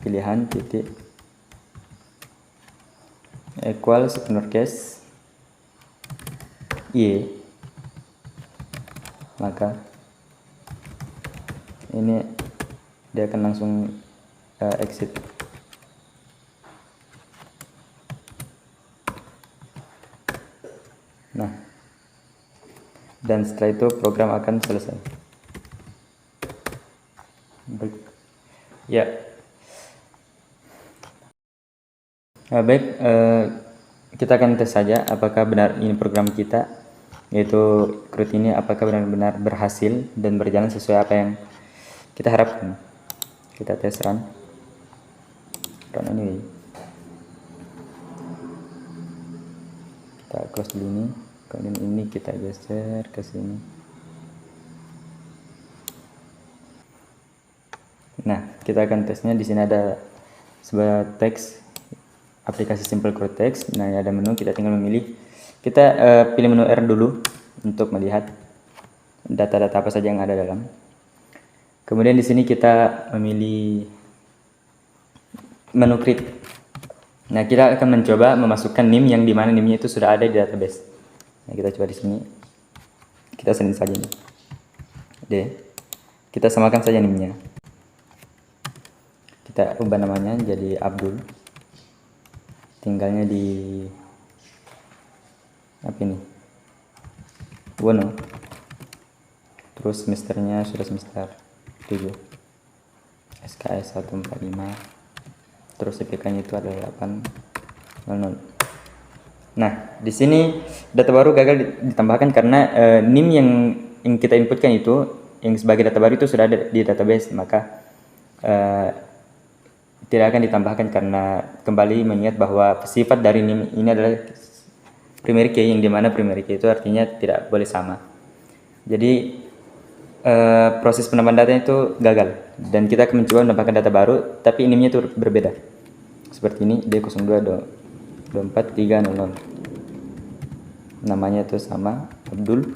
S1: pilihan titik equals uppercase Y, maka ini dia akan langsung exit. Nah, dan setelah itu program akan selesai. Baik, ya. Baik, kita akan tes saja apakah benar ini program kita, yaitu CRUD ini, apakah benar-benar berhasil dan berjalan sesuai apa yang kita harapkan. Kita tes run anyway. Kita close dulu ini, kemudian ini kita geser ke sini. Nah, kita akan tesnya. Di sini ada sebuah teks aplikasi Simple CRUD Text. Nah, ada menu, kita tinggal memilih. Kita pilih menu R dulu untuk melihat data-data apa saja yang ada dalam. Kemudian di sini kita memilih menu create. Nah, kita akan mencoba memasukkan NIM yang dimana NIM-nya itu sudah ada di database. Nah, kita coba di sini. Kita sendiri saja nih. D. Kita samakan saja NIM-nya. Kita ubah namanya jadi Abdul. Tinggalnya di apa ini? Wono. Terus semesternya sudah semester 7. SKS 145. Terus CPK-nya itu adalah 800. Nah, di sini data baru gagal ditambahkan karena NIM yang kita inputkan itu, yang sebagai data baru itu sudah ada di database, maka tidak akan ditambahkan karena kembali mengingat bahwa sifat dari NIM ini adalah primary key, yang dimana primary key itu artinya tidak boleh sama. Jadi proses penambahan datanya itu gagal dan kita akan mencoba menambahkan data baru tapi NIM-nya itu berbeda. Seperti ini, D022430. Namanya itu sama, Abdul.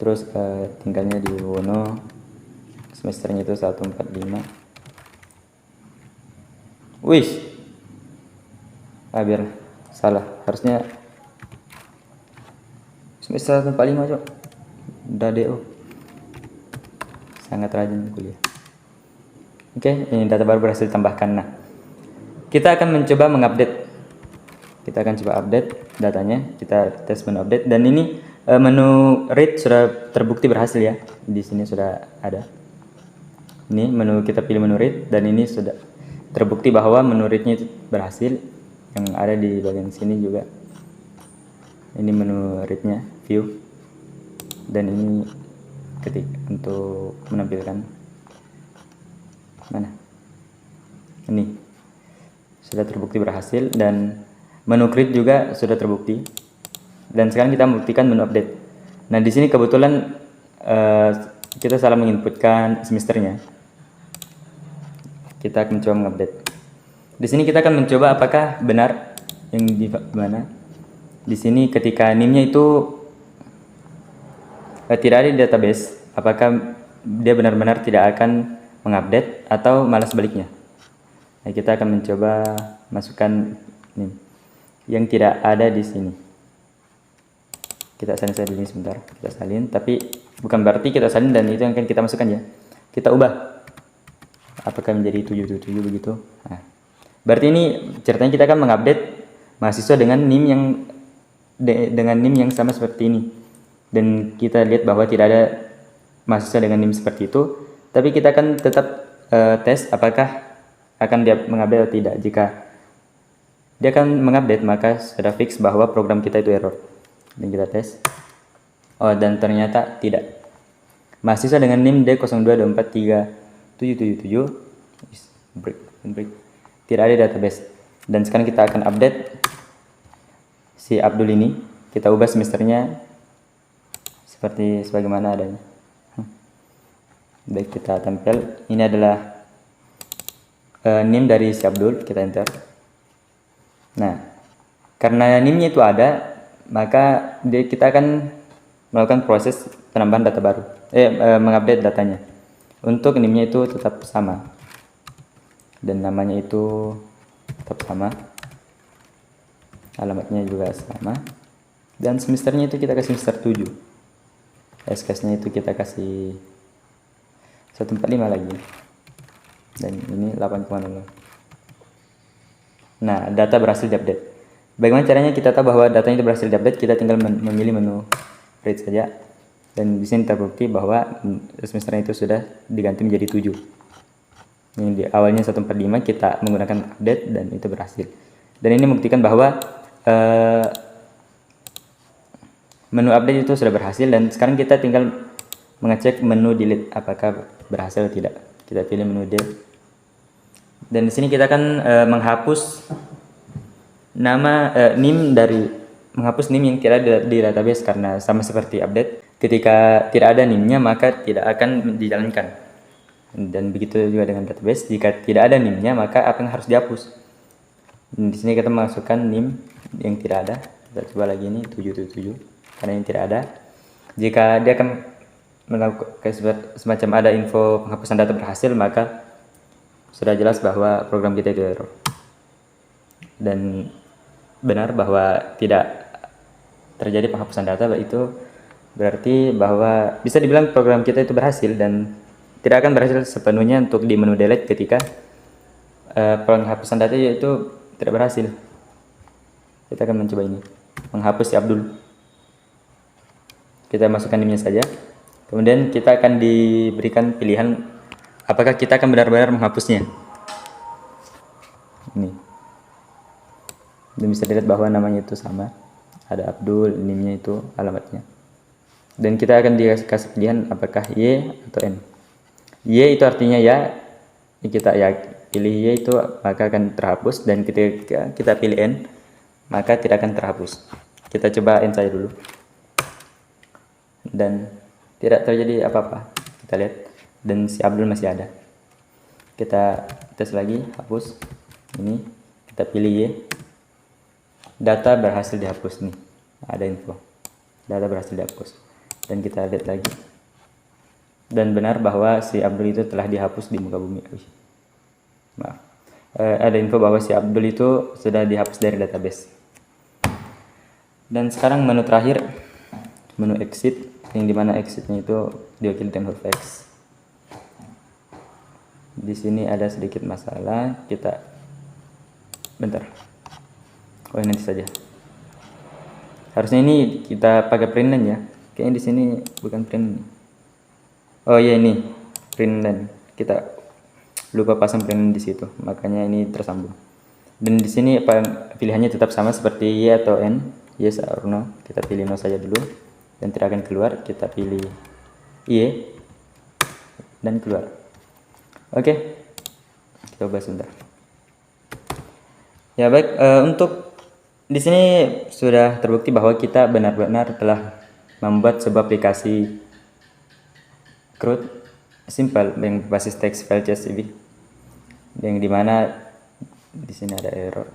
S1: Terus tinggalnya di Wono. Semesternya itu 145. Wih, biar salah, harusnya semester 145 cok. Udah DO, sangat rajin kuliah. Oke, ini data baru berhasil ditambahkan. Nah, kita akan mencoba mengupdate. Kita akan coba update datanya. Kita tes menu update, dan ini menu read sudah terbukti berhasil ya. Di sini sudah ada. Ini menu, kita pilih menu read, dan ini sudah terbukti bahwa menu readnya itu berhasil. Yang ada di bagian sini juga. Ini menu readnya, view, dan ini ketik untuk menampilkan. Mana? Ini sudah terbukti berhasil, dan menu create juga sudah terbukti. Dan sekarang kita membuktikan menu update. Nah, di sini kebetulan kita salah menginputkan semesternya. Kita akan mencoba mengupdate. Di sini kita akan mencoba apakah benar yang di mana. Di sini ketika NIM-nya itu tidak ada di database, apakah dia benar-benar tidak akan mengupdate atau malah sebaliknya. Nah, kita akan mencoba masukkan NIM yang tidak ada di sini. Kita salin saja dulu sebentar, kita salin, tapi bukan berarti kita salin dan itu yang akan kita masukkan ya. Kita ubah apakah menjadi 777 begitu. Nah, berarti ini ceritanya kita akan mengupdate mahasiswa dengan NIM yang sama seperti ini. Dan kita lihat bahwa tidak ada mahasiswa dengan NIM seperti itu, tapi kita akan tetap tes apakah akan dia mengupdate atau tidak. Jika dia akan mengupdate, maka sudah fix bahwa program kita itu error. Dan kita tes. Oh, dan ternyata tidak. Mahasiswa dengan NIM D02243777 break. Tidak ada database. Dan sekarang kita akan update si Abdul ini. Kita ubah semesternya seperti sebagaimana adanya. Baik, kita tempel. Ini adalah NIM dari si Abdul, kita enter. Nah, karena NIM-nya itu ada, maka kita akan melakukan proses penambahan data baru, mengupdate datanya. Untuk NIM-nya itu tetap sama, dan namanya itu tetap sama, alamatnya juga sama, dan semesternya itu kita kasih semester 7. SKS-nya itu kita kasih 145 lagi, dan ini 8,0. Nah, data berhasil diupdate. Bagaimana caranya kita tahu bahwa datanya itu berhasil diupdate? Kita tinggal memilih menu read saja, dan di sini terbukti bahwa semesternya itu sudah diganti menjadi 7. Yang di awalnya 145 kita menggunakan update, dan itu berhasil. Dan ini membuktikan bahwa menu update itu sudah berhasil, dan sekarang kita tinggal mengecek menu delete apakah berhasil atau tidak. Kita pilih menu delete, dan di sini kita akan menghapus nama NIM yang tidak ada di database, karena sama seperti update. Ketika tidak ada NIM-nya, maka tidak akan dijalankan. Dan begitu juga dengan database, jika tidak ada NIM-nya, maka apa yang harus dihapus? Dan di sini kita masukkan NIM yang tidak ada. Kita coba lagi ini 777. Karena ini tidak ada. Jika dia akan melakukan semacam ada info penghapusan data berhasil, maka sudah jelas bahwa program kita itu error. Dan benar bahwa tidak terjadi penghapusan data, itu berarti bahwa bisa dibilang program kita itu berhasil, dan tidak akan berhasil sepenuhnya untuk di menu delete ketika penghapusan data itu tidak berhasil. Kita akan mencoba ini, menghapus si Abdul. Kita masukkan NIM-nya saja. Kemudian kita akan diberikan pilihan apakah kita akan benar-benar menghapusnya. Ini. Dan bisa dilihat bahwa namanya itu sama. Ada Abdul, NIM-nya itu alamatnya. Dan kita akan dikasih pilihan apakah Y atau N. Y itu artinya ya. Kita ya pilih Y itu maka akan terhapus, dan ketika kita pilih N maka tidak akan terhapus. Kita coba N saja dulu. Dan tidak terjadi apa-apa. Kita lihat, dan si Abdul masih ada. Kita tes lagi, hapus. Ini kita pilih Y. Data berhasil dihapus nih. Ada info. Data berhasil dihapus. Dan kita lihat lagi. Dan benar bahwa si Abdul itu telah dihapus di muka bumi. Maaf. Ada info bahwa si Abdul itu sudah dihapus dari database. Dan sekarang menu terakhir, menu exit, yang dimana exitnya itu diwakili dengan huruf X. Di sini ada sedikit masalah. Kita bentar. Oh, nanti saja. Harusnya ini kita pakai print line ya. Kayaknya di sini bukan print. Oh iya, ini print line. Kita lupa pasang print line di situ, makanya ini tersambung. Dan di sini pilihannya tetap sama seperti Y atau N, yes or no. Kita pilih no saja dulu dan tidak akan keluar. Kita pilih Y dan keluar. Oke, kita coba sebentar. Ya baik, untuk di sini sudah terbukti bahwa kita benar-benar telah membuat sebuah aplikasi CRUD simple yang berbasis text file CSV, yang dimana di sini ada error.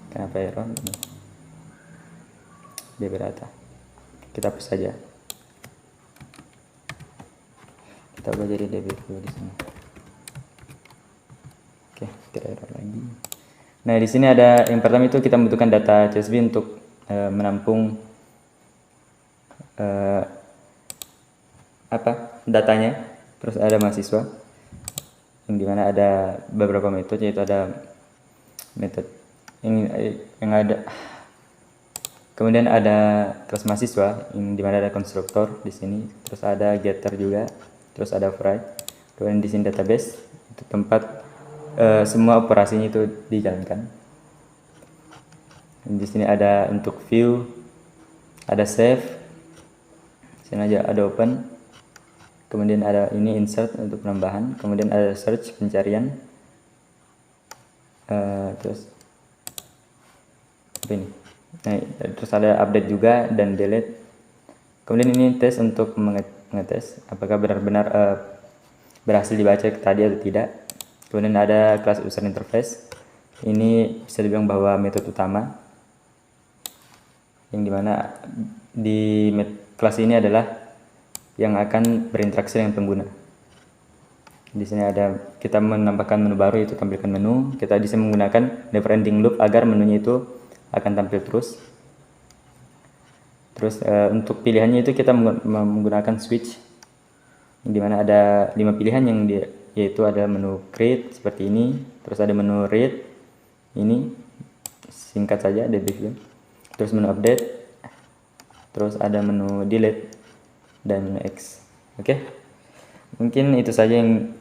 S1: Kenapa error? DB data. Kita hapus saja. Kita ubah jadi DB dulu di sini. Oke, tidak error lagi. Nah, di sini ada yang pertama itu kita membutuhkan data CSV untuk menampung datanya. Terus ada mahasiswa, yang dimana ada beberapa metode, yaitu ada metode yang ada, kemudian ada kelas mahasiswa yang dimana ada konstruktor di sini, terus ada getter juga, terus ada override, kemudian di sini database itu tempat semua operasinya itu dijalankan. Dan di sini ada untuk view, ada save, sini aja ada open, kemudian ada ini insert untuk penambahan, kemudian ada search pencarian, terus apa ini? Nah, terus ada update juga dan delete. Kemudian ini tes untuk mengetes apakah benar-benar berhasil dibaca tadi atau tidak. Kemudian ada kelas user interface. Ini bisa dibilang bahwa metode utama, yang dimana di kelas ini adalah yang akan berinteraksi dengan pengguna. Di sini ada kita menambahkan menu baru, yaitu tampilkan menu. Kita bisa menggunakan never ending loop agar menunya itu akan tampil terus. Terus untuk pilihannya itu kita menggunakan switch, yang dimana ada 5 pilihan, yaitu ada menu create seperti ini, terus ada menu read, ini singkat saja dbview, terus menu update, terus ada menu delete dan menu X. Oke, mungkin itu saja yang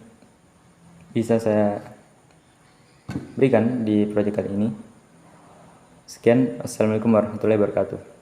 S1: bisa saya berikan di proyek kali ini. Sekian, wassalamualaikum warahmatullahi wabarakatuh.